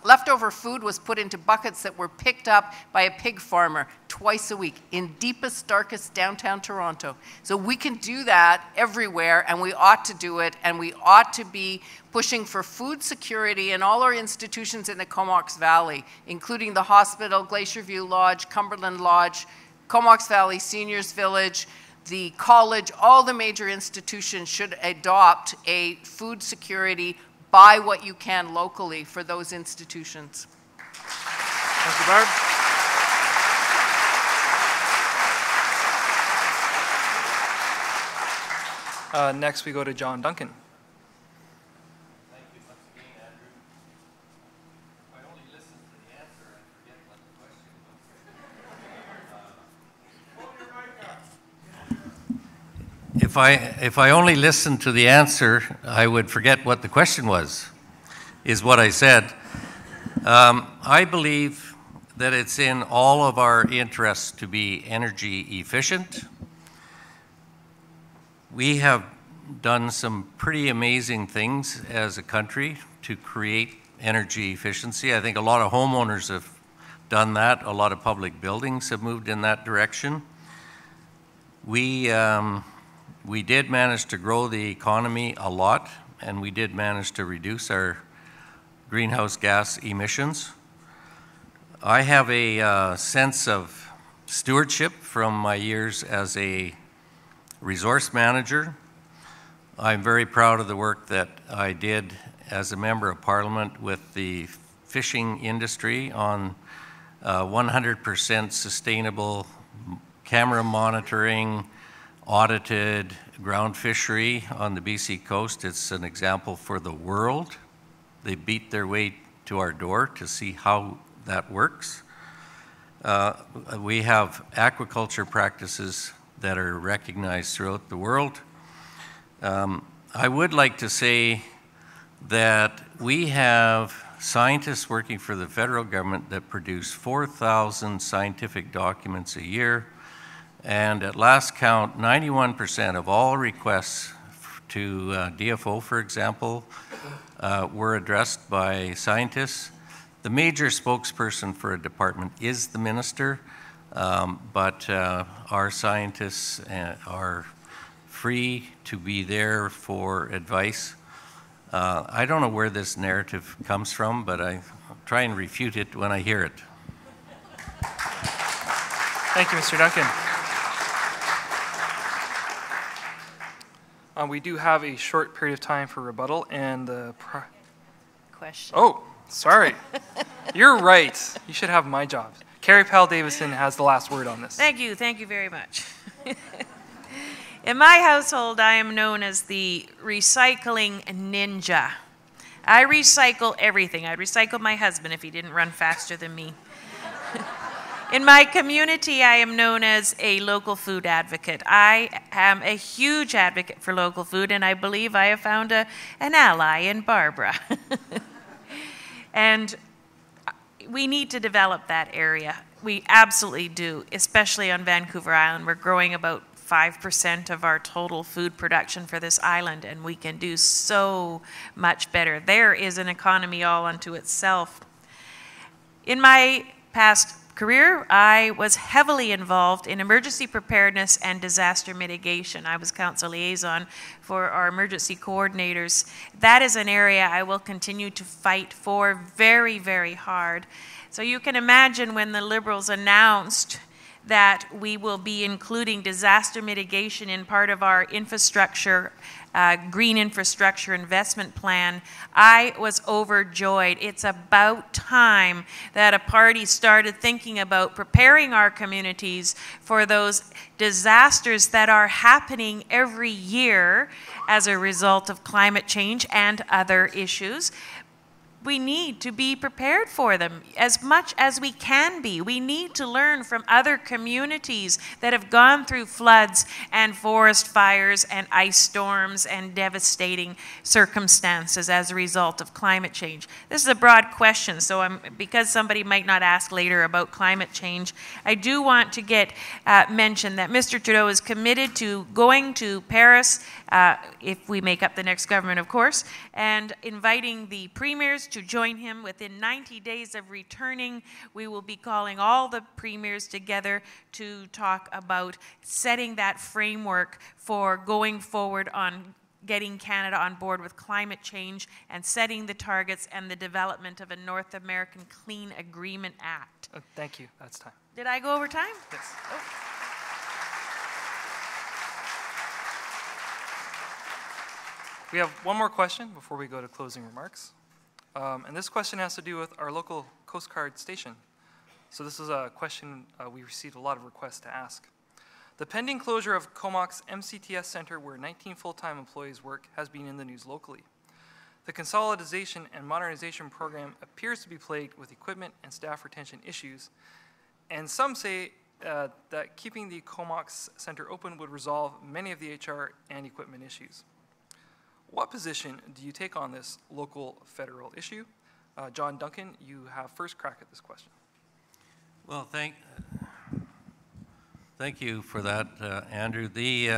leftover food was put into buckets that were picked up by a pig farmer twice a week in deepest, darkest downtown Toronto. So we can do that everywhere, and we ought to do it, and we ought to be pushing for food security in all our institutions in the Comox Valley, including the hospital, Glacier View Lodge, Cumberland Lodge, Comox Valley Seniors Village, the college. All the major institutions should adopt a food security, buy what you can locally for those institutions. Thank you, Barb. Next, we go to John Duncan. Thank you once again, Andrew. I only listened to the answer and forget what the question was. If I only listened to the answer, I would forget what the question was, is what I said. I believe that it's in all of our interests to be energy efficient. We have done some pretty amazing things as a country to create energy efficiency. I think a lot of homeowners have done that. A lot of public buildings have moved in that direction. We did manage to grow the economy a lot, and we did manage to reduce our greenhouse gas emissions. I have a sense of stewardship from my years as a resource manager. I'm very proud of the work that I did as a member of Parliament with the fishing industry on 100% sustainable camera monitoring, audited ground fishery on the BC coast. It's an example for the world. They beat their way to our door to see how that works. We have aquaculture practices that are recognized throughout the world. I would like to say that we have scientists working for the federal government that produce 4,000 scientific documents a year, and at last count, 91% of all requests to DFO, for example, were addressed by scientists. The major spokesperson for a department is the minister, but our scientists are free to be there for advice. I don't know where this narrative comes from, but I try and refute it when I hear it. Thank you, Mr. Duncan. We do have a short period of time for rebuttal, and the Question. Oh, sorry. You're right. You should have my job. Carrie Powell-Davidson has the last word on this. Thank you very much. In my household, I am known as the recycling ninja. I recycle everything. I'd recycle my husband if he didn't run faster than me. In my community, I am known as a local food advocate. I am a huge advocate for local food, and I believe I have found an ally in Barbara. And we need to develop that area. We absolutely do, especially on Vancouver Island. We're growing about 5% of our total food production for this island, and we can do so much better. There is an economy all unto itself. In my past career, I was heavily involved in emergency preparedness and disaster mitigation. I was council liaison for our emergency coordinators. That is an area I will continue to fight for very, very hard. So you can imagine when the Liberals announced that we will be including disaster mitigation in part of our infrastructure, green infrastructure investment plan, I was overjoyed. It's about time that a party started thinking about preparing our communities for those disasters that are happening every year as a result of climate change and other issues. We need to be prepared for them as much as we can be. We need to learn from other communities that have gone through floods and forest fires and ice storms and devastating circumstances as a result of climate change. This is a broad question, so because somebody might not ask later about climate change, I do want to mention that Mr. Trudeau is committed to going to Paris, if we make up the next government, of course, and inviting the premiers to join him within 90 days of returning. We will be calling all the premiers together to talk about setting that framework for going forward on getting Canada on board with climate change and setting the targets and the development of a North American Clean Agreement Act. Thank you. That's time. Did I go over time? Yes. Oh. We have one more question before we go to closing remarks. And this question has to do with our local Coast Guard station. So this is a question we received a lot of requests to ask. The pending closure of Comox MCTS Center, where 19 full-time employees work, has been in the news locally. The consolidation and modernization program appears to be plagued with equipment and staff retention issues, and some say that keeping the Comox Center open would resolve many of the HR and equipment issues. What position do you take on this local federal issue? John Duncan, you have first crack at this question. Well, thank you for that, Andrew. The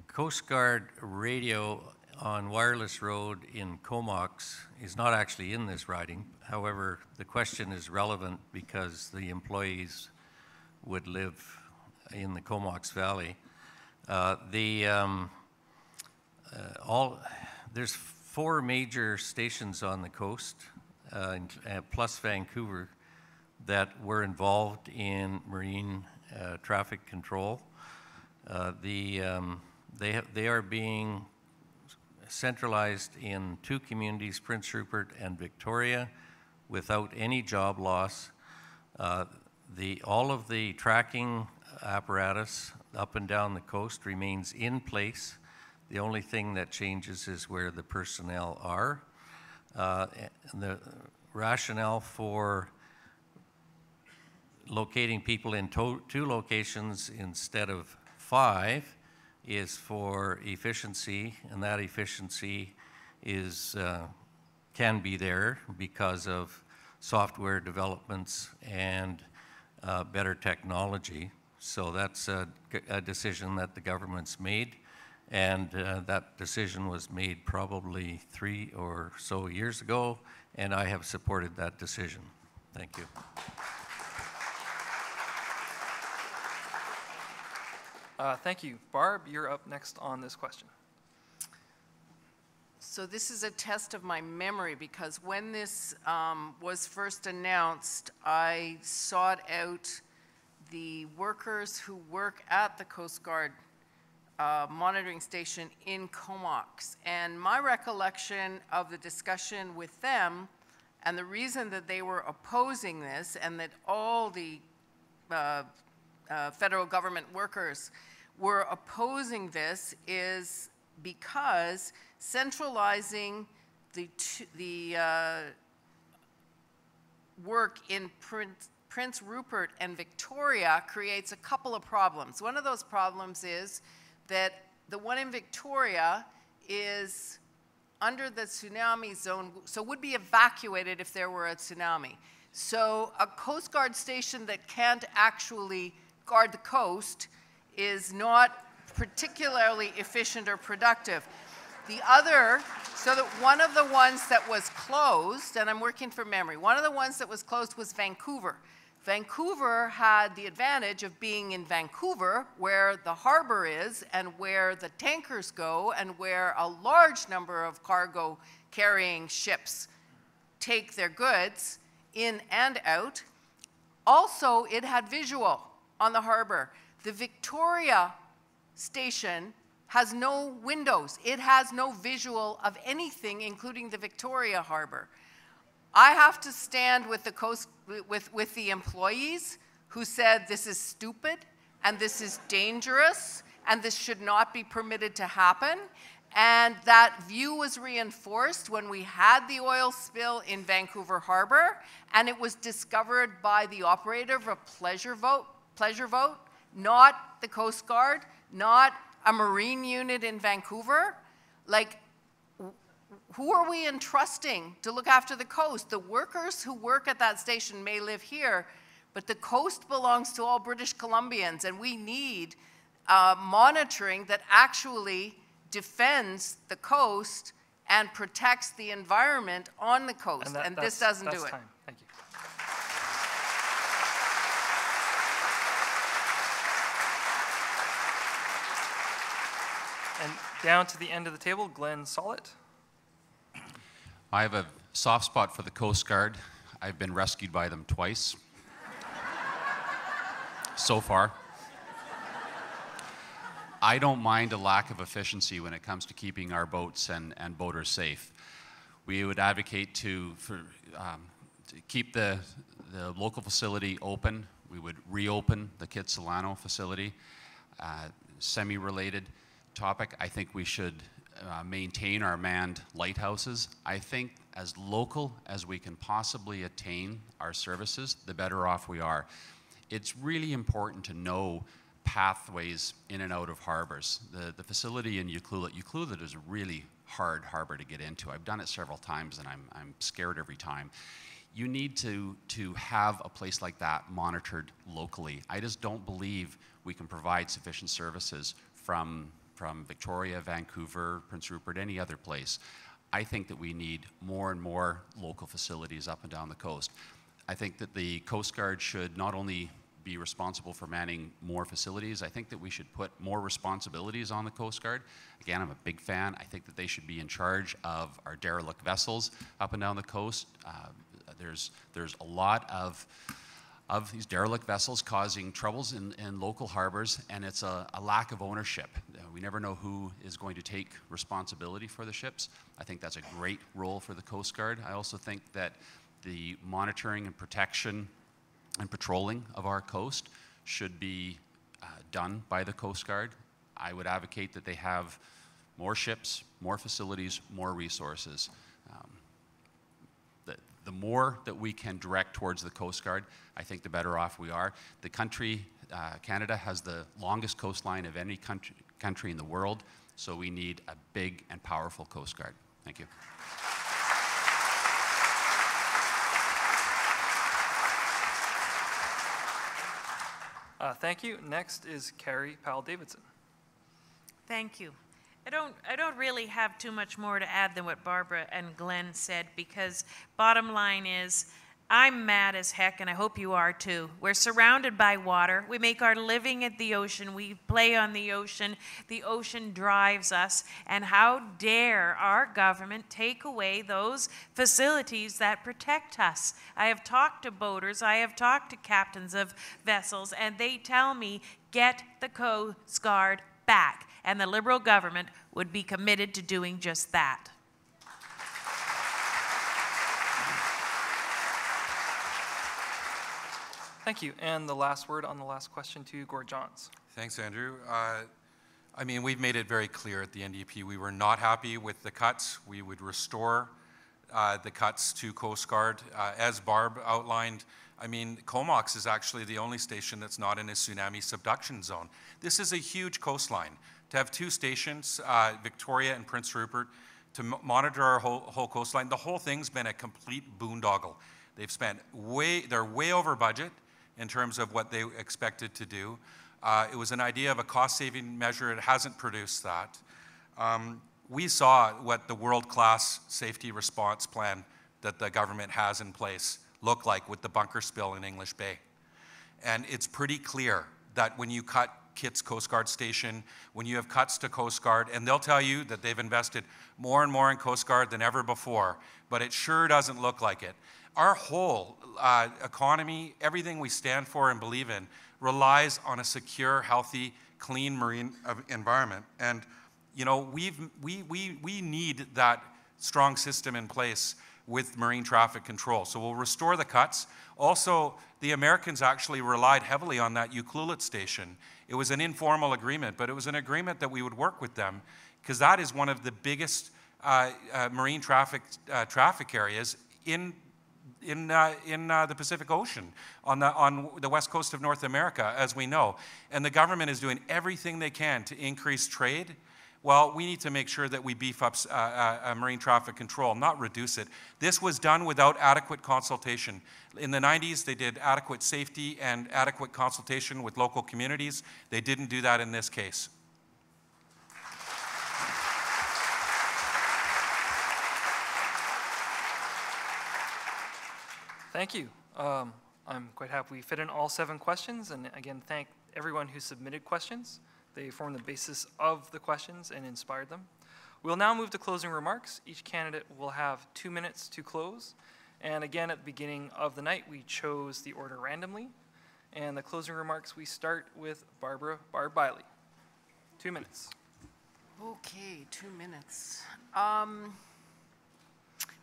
Coast Guard radio on Wireless Road in Comox is not actually in this riding. However, the question is relevant because the employees would live in the Comox Valley. There's 4 major stations on the coast, plus Vancouver, that were involved in marine traffic control. The They are being centralized in 2 communities, Prince Rupert and Victoria, without any job loss. All of the tracking apparatus up and down the coast remains in place. The only thing that changes is where the personnel are. The rationale for locating people in 2 locations instead of 5 is for efficiency, and that efficiency is can be there because of software developments and better technology. So that's a decision that the government's made, and that decision was made probably 3 or so years ago, and I have supported that decision. Thank you. Thank you. Barb, you're up next on this question. So this is a test of my memory, because when this was first announced, I sought out the workers who work at the Coast Guard monitoring station in Comox. And my recollection of the discussion with them, and the reason that they were opposing this, and that all the federal government workers were opposing this, is because centralizing the work in Prince Rupert and Victoria creates a couple of problems. One of those problems is that the one in Victoria is under the tsunami zone, so would be evacuated if there were a tsunami. So a Coast Guard station that can't actually guard the coast is not particularly efficient or productive. The other, so that one of the ones that was closed, and I'm working from memory, one of the ones that was closed was Vancouver. Vancouver had the advantage of being in Vancouver, where the harbor is and where the tankers go and where a large number of cargo carrying ships take their goods in and out. Also, it had visual on the harbor. The Victoria station has no windows. It has no visual of anything, including the Victoria harbor. I have to stand with the employees who said this is stupid and this is dangerous and this should not be permitted to happen. And that view was reinforced when we had the oil spill in Vancouver Harbor, and it was discovered by the operator of a pleasure boat, not the Coast Guard, not a marine unit in Vancouver. Like, who are we entrusting to look after the coast? The workers who work at that station may live here, but the coast belongs to all British Columbians, and we need monitoring that actually defends the coast and protects the environment on the coast, and this doesn't do it. Time. Thank you. And down to the end of the table, Glenn Sollett. I have a soft spot for the Coast Guard. I've been rescued by them twice so far. I don't mind a lack of efficiency when it comes to keeping our boats and boaters safe. We would advocate to keep the local facility open. We would reopen the Kitsilano facility. Semi-related topic, I think we should maintain our manned lighthouses. I think as local as we can possibly attain our services, the better off we are. It's really important to know pathways in and out of harbors. The facility in Ucluelet is a really hard harbor to get into. I've done it several times and I'm scared every time. You need to have a place like that monitored locally. I just don't believe we can provide sufficient services from Victoria, Vancouver, Prince Rupert, any other place. I think that we need more and more local facilities up and down the coast. I think that the Coast Guard should not only be responsible for manning more facilities, I think that we should put more responsibilities on the Coast Guard. Again, I'm a big fan. I think that they should be in charge of our derelict vessels up and down the coast. There's a lot of of these derelict vessels causing troubles in local harbors, and it's a lack of ownership. We never know who is going to take responsibility for the ships. I think that's a great role for the Coast Guard. I also think that the monitoring and protection and patrolling of our coast should be done by the Coast Guard. I would advocate that they have more ships, more facilities, more resources. The more that we can direct towards the Coast Guard, I think the better off we are. The country, Canada, has the longest coastline of any country in the world, so we need a big and powerful Coast Guard. Thank you. Thank you. Next is Carrie Powell-Davidson. Thank you. I don't really have too much more to add than what Barbara and Glenn said, because bottom line is, I'm mad as heck, and I hope you are too. We're surrounded by water. We make our living at the ocean. We play on the ocean. The ocean drives us. And how dare our government take away those facilities that protect us? I have talked to boaters. I have talked to captains of vessels, and they tell me, get the Coast Guard back. And the Liberal government would be committed to doing just that. Thank you. And the last word on the last question to Gord Johns. Thanks, Andrew. I mean, we've made it very clear at the NDP we were not happy with the cuts. We would restore the cuts to Coast Guard. As Barb outlined, I mean, Comox is actually the only station that's not in a tsunami subduction zone. This is a huge coastline. To have two stations, Victoria and Prince Rupert, to monitor our whole coastline, the whole thing's been a complete boondoggle. They've spent they're way over budget in terms of what they expected to do. It was an idea of a cost-saving measure. It hasn't produced that. We saw what the world-class safety response plan that the government has in place look like with the bunker spill in English Bay. And it's pretty clear that when you cut Kitts Coast Guard Station, when you have cuts to Coast Guard, and they'll tell you that they've invested more and more in Coast Guard than ever before, but it sure doesn't look like it. Our whole economy, everything we stand for and believe in, relies on a secure, healthy, clean marine environment. And you know, we need that strong system in place with marine traffic control. So we'll restore the cuts. Also, the Americans actually relied heavily on that Ucluelet station. It was an informal agreement, but it was an agreement that we would work with them, because that is one of the biggest marine traffic areas in the Pacific Ocean, on the west coast of North America, as we know. And the government is doing everything they can to increase trade. Well, we need to make sure that we beef up marine traffic control, not reduce it. This was done without adequate consultation. In the 90s, they did adequate safety and adequate consultation with local communities. They didn't do that in this case. Thank you. I'm quite happy we fit in all 7 questions, and again, thank everyone who submitted questions. They form the basis of the questions and inspired them. We'll now move to closing remarks. Each candidate will have 2 minutes to close. And again, at the beginning of the night, we chose the order randomly. And the closing remarks, we start with Barb Biley. 2 minutes. Okay, 2 minutes.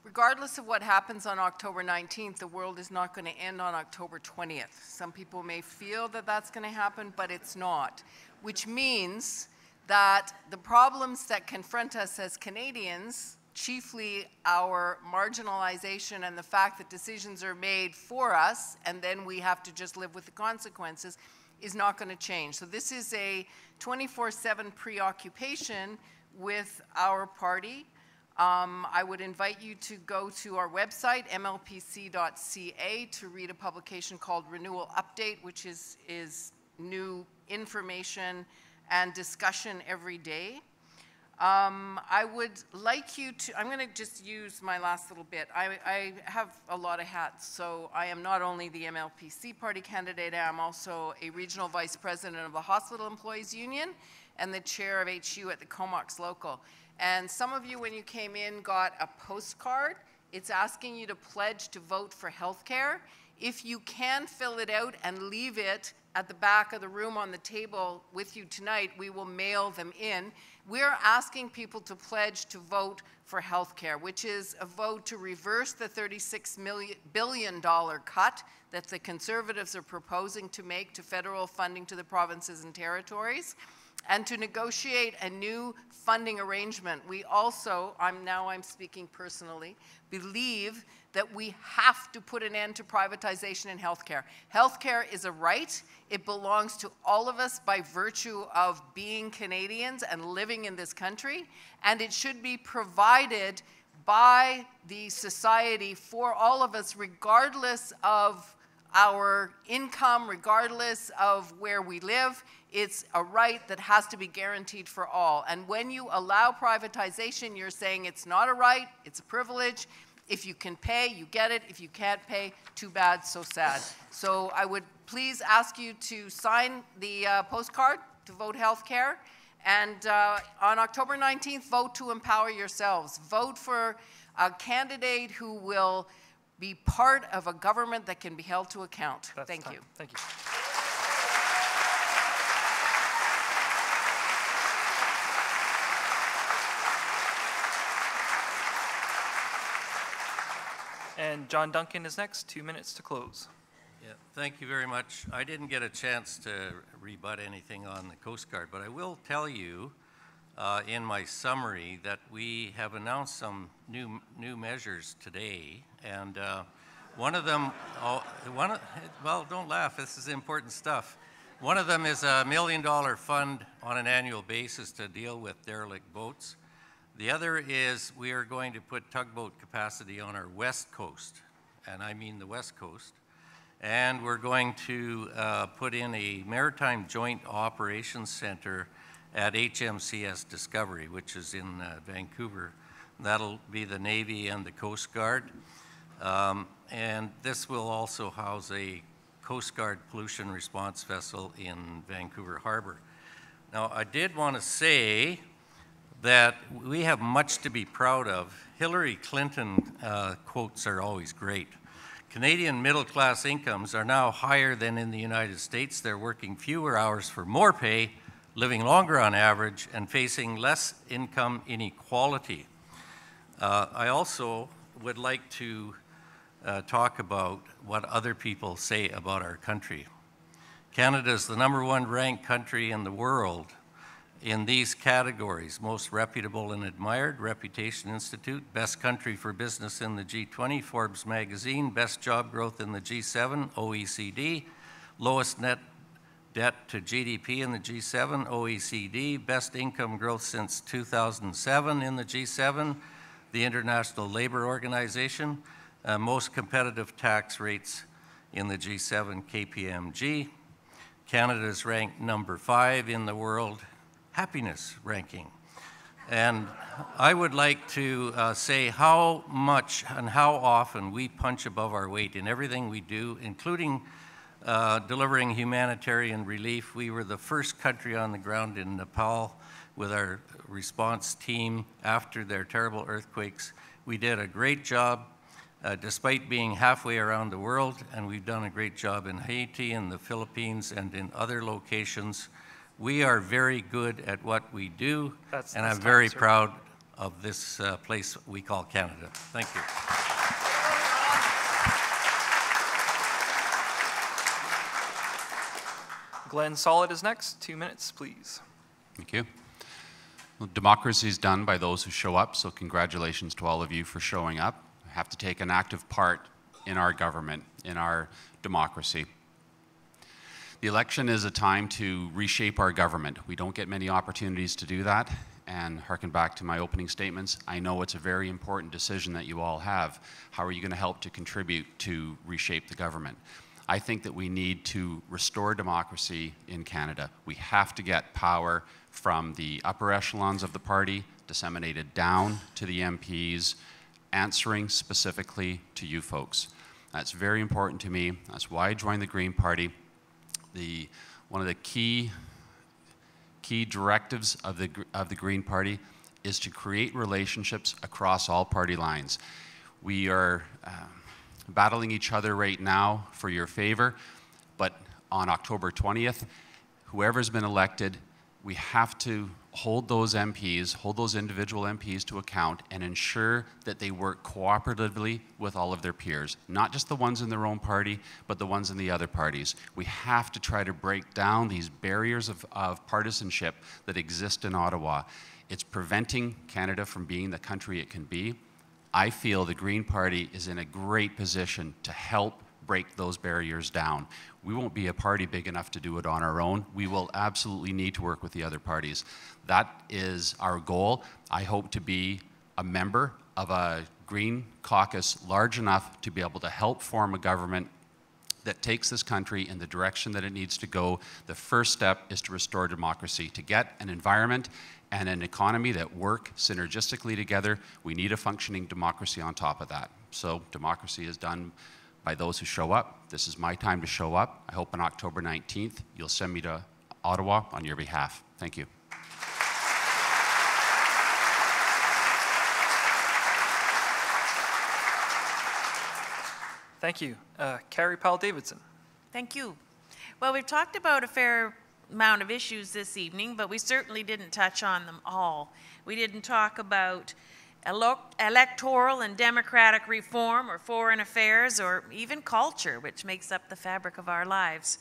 Regardless of what happens on October 19th, the world is not going to end on October 20th. Some people may feel that that's going to happen, but it's not. Which means that the problems that confront us as Canadians, chiefly our marginalization and the fact that decisions are made for us and then we have to just live with the consequences, is not going to change. So this is a 24/7 preoccupation with our party. I would invite you to go to our website, mlpc.ca, to read a publication called Renewal Update, which is new information and discussion every day. I would like you to, I'm going to just use my last little bit. I have a lot of hats, so I am not only the MLPC party candidate, I am also a regional vice president of the Hospital Employees Union and the chair of HU at the Comox Local. And some of you, when you came in, got a postcard. It's asking you to pledge to vote for healthcare. If you can fill it out and leave it at the back of the room on the table with you tonight, we will mail them in. We're asking people to pledge to vote for health care, which is a vote to reverse the $36 billion cut that the Conservatives are proposing to make to federal funding to the provinces and territories, and to negotiate a new funding arrangement. We also, I'm speaking personally, believe that we have to put an end to privatization in healthcare. Healthcare is a right. It belongs to all of us by virtue of being Canadians and living in this country, and it should be provided by the society for all of us, regardless of our income, regardless of where we live. It's a right that has to be guaranteed for all. And when you allow privatization, you're saying it's not a right, it's a privilege. If you can pay, you get it. If you can't pay, too bad, so sad. So I would please ask you to sign the postcard to vote healthcare. And on October 19th, vote to empower yourselves. Vote for a candidate who will be part of a government that can be held to account. Thank you. Thank you. And John Duncan is next, 2 minutes to close. Yeah, thank you very much. I didn't get a chance to rebut anything on the Coast Guard, but I will tell you in my summary that we have announced some new measures today, and one of them, well, don't laugh, this is important stuff. One of them is a $1 million fund on an annual basis to deal with derelict boats. The other is we are going to put tugboat capacity on our west coast, and I mean the west coast. And we're going to put in a Maritime Joint Operations Center at HMCS Discovery, which is in Vancouver. That'll be the Navy and the Coast Guard. And this will also house a Coast Guard pollution response vessel in Vancouver Harbor. Now, I did want to say that we have much to be proud of. Hillary Clinton quotes are always great. Canadian middle-class incomes are now higher than in the United States. They're working fewer hours for more pay, living longer on average, and facing less income inequality. I also would like to talk about what other people say about our country. Canada is the #1 ranked country in the world in these categories: most reputable and admired, Reputation Institute; best country for business in the G20, Forbes magazine; best job growth in the G7, OECD; lowest net debt to GDP in the G7, OECD; best income growth since 2007 in the G7, the International Labor Organization; most competitive tax rates in the G7, KPMG. Canada is ranked #5 in the world happiness ranking. And I would like to say how much and how often we punch above our weight in everything we do, including delivering humanitarian relief. We were the first country on the ground in Nepal with our response team after their terrible earthquakes. We did a great job despite being halfway around the world, and we've done a great job in Haiti and the Philippines and in other locations. We are very good at what we do, and I'm very proud of this place we call Canada. Thank you. Glenn Solid is next. 2 minutes, please. Thank you. Well, democracy is done by those who show up, so congratulations to all of you for showing up. You have to take an active part in our government, in our democracy. The election is a time to reshape our government. We don't get many opportunities to do that, and harken back to my opening statements, I know it's a very important decision that you all have. How are you going to help to contribute to reshape the government? I think that we need to restore democracy in Canada. We have to get power from the upper echelons of the party, disseminated down to the MPs, answering specifically to you folks. That's very important to me. That's why I joined the Green Party. One of the key directives of the Green Party is to create relationships across all party lines. We are battling each other right now for your favor, but on October 20th, whoever's been elected, we have to hold those MPs, hold those individual MPs to account and ensure that they work cooperatively with all of their peers, not just the ones in their own party, but the ones in the other parties. We have to try to break down these barriers of partisanship that exist in Ottawa. It's preventing Canada from being the country it can be. I feel the Green Party is in a great position to help break those barriers down. We won't be a party big enough to do it on our own. We will absolutely need to work with the other parties. That is our goal. I hope to be a member of a Green caucus large enough to be able to help form a government that takes this country in the direction that it needs to go. The first step is to restore democracy, to get an environment and an economy that work synergistically together. We need a functioning democracy on top of that. So democracy is done by those who show up. This is my time to show up. I hope on October 19th, you'll send me to Ottawa on your behalf. Thank you. Thank you. Carrie Powell-Davidson. Thank you. Well, we've talked about a fair amount of issues this evening, but we certainly didn't touch on them all. We didn't talk about electoral and democratic reform or foreign affairs or even culture, which makes up the fabric of our lives.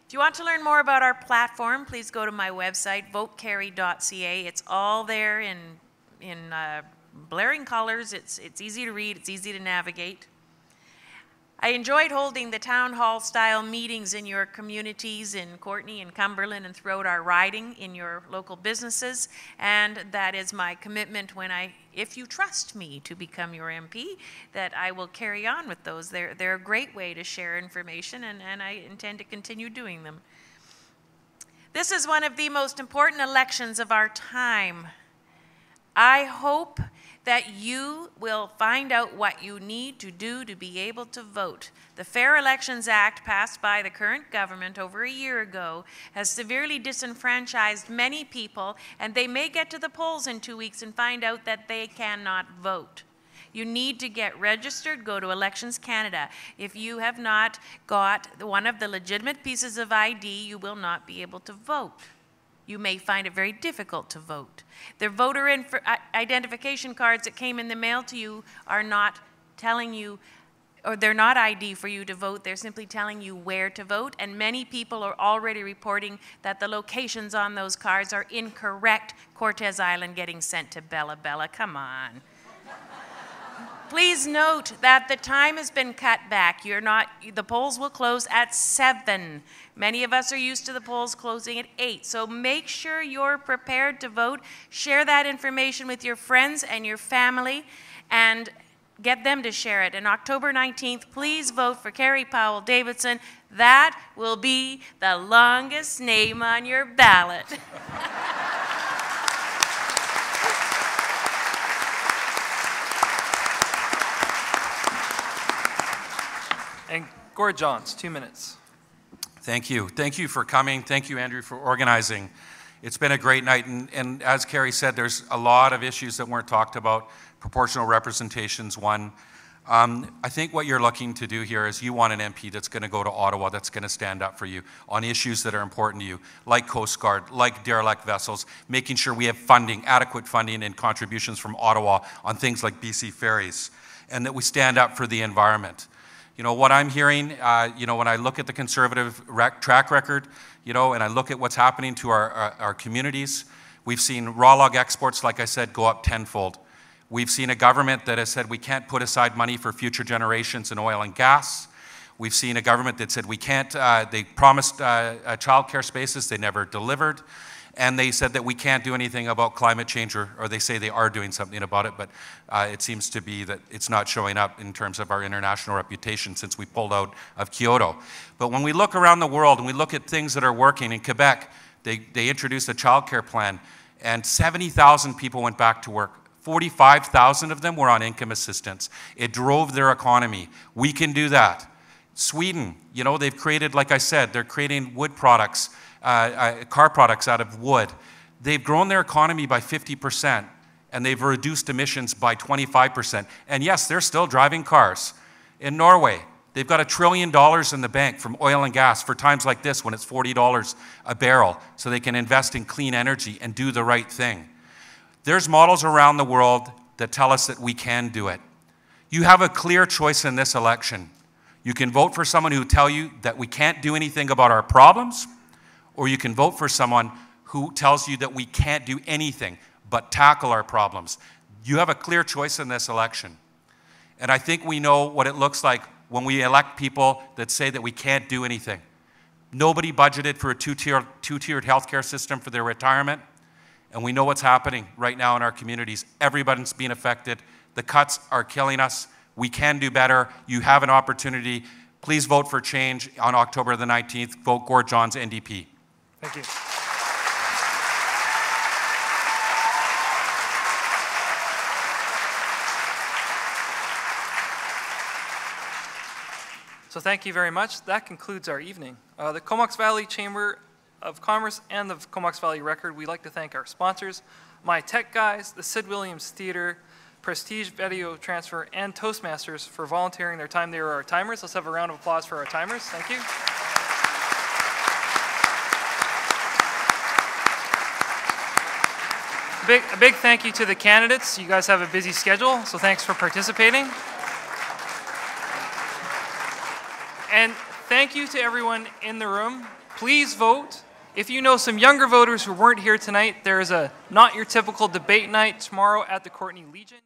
If you want to learn more about our platform, please go to my website, votecarry.ca. It's all there in blaring colors. It's easy to read. It's easy to navigate. I enjoyed holding the town hall style meetings in your communities in Courtenay and Cumberland and throughout our riding in your local businesses, and that is my commitment if you trust me to become your MP, that I will carry on with those. They're a great way to share information, and I intend to continue doing them. This is one of the most important elections of our time. I hope that you will find out what you need to do to be able to vote. The Fair Elections Act, passed by the current government over a year ago, has severely disenfranchised many people, and they may get to the polls in 2 weeks and find out that they cannot vote. You need to get registered. Go to Elections Canada. If you have not got one of the legitimate pieces of ID, you will not be able to vote. You may find it very difficult to vote. The voter identification cards that came in the mail to you are not telling you, or they're not ID for you to vote. They're simply telling you where to vote. And many people are already reporting that the locations on those cards are incorrect. Cortes Island getting sent to Bella Bella. Come on. Please note that the time has been cut back. The polls will close at 7. Many of us are used to the polls closing at 8. So make sure you're prepared to vote. Share that information with your friends and your family and get them to share it. And October 19th, please vote for Carrie Powell-Davidson. That will be the longest name on your ballot. And Gord Johns, 2 minutes. Thank you. Thank you for coming. Thank you, Andrew, for organizing. It's been a great night, and as Carrie said, there's a lot of issues that weren't talked about. Proportional representation's one. I think what you're looking to do here is you want an MP that's going to go to Ottawa, that's going to stand up for you on issues that are important to you, like Coast Guard, like derelict vessels, making sure we have funding, adequate funding and contributions from Ottawa on things like BC ferries, and that we stand up for the environment. You know, what I'm hearing, when I look at the Conservative track record, and I look at what's happening to our communities, we've seen raw log exports, like I said, go up tenfold. We've seen a government that has said we can't put aside money for future generations in oil and gas. We've seen a government that said we can't, they promised childcare spaces, they never delivered. And they said that we can't do anything about climate change, or they say they are doing something about it, but it seems to be that it's not showing up in terms of our international reputation since we pulled out of Kyoto. But when we look around the world and we look at things that are working, in Quebec, they introduced a childcare plan, and 70,000 people went back to work. 45,000 of them were on income assistance. It drove their economy. We can do that. Sweden, they've created, like I said, they're creating wood products, car products out of wood. They've grown their economy by 50%, and they've reduced emissions by 25%. And yes, they're still driving cars. In Norway, they've got $1 trillion in the bank from oil and gas for times like this when it's $40 a barrel, so they can invest in clean energy and do the right thing. There's models around the world that tell us that we can do it. You have a clear choice in this election. You can vote for someone who tell you that we can't do anything about our problems, or you can vote for someone who tells you that we can't do anything but tackle our problems. You have a clear choice in this election. And I think we know what it looks like when we elect people that say that we can't do anything. Nobody budgeted for a two-tiered healthcare system for their retirement, and we know what's happening right now in our communities. Everybody's being affected. The cuts are killing us. We can do better. You have an opportunity. Please vote for change on October the 19th. Vote Gord Johns, NDP. Thank you. So thank you very much. That concludes our evening. The Comox Valley Chamber of Commerce and the Comox Valley Record, we'd like to thank our sponsors, My Tech Guys, the Sid Williams Theater, Prestige Video Transfer, and Toastmasters for volunteering their time. They were our timers. Let's have a round of applause for our timers. Thank you. A big thank you to the candidates. You guys have a busy schedule, so thanks for participating. And thank you to everyone in the room. Please vote. If you know some younger voters who weren't here tonight, there is a not your typical debate night tomorrow at the Courtenay Legion.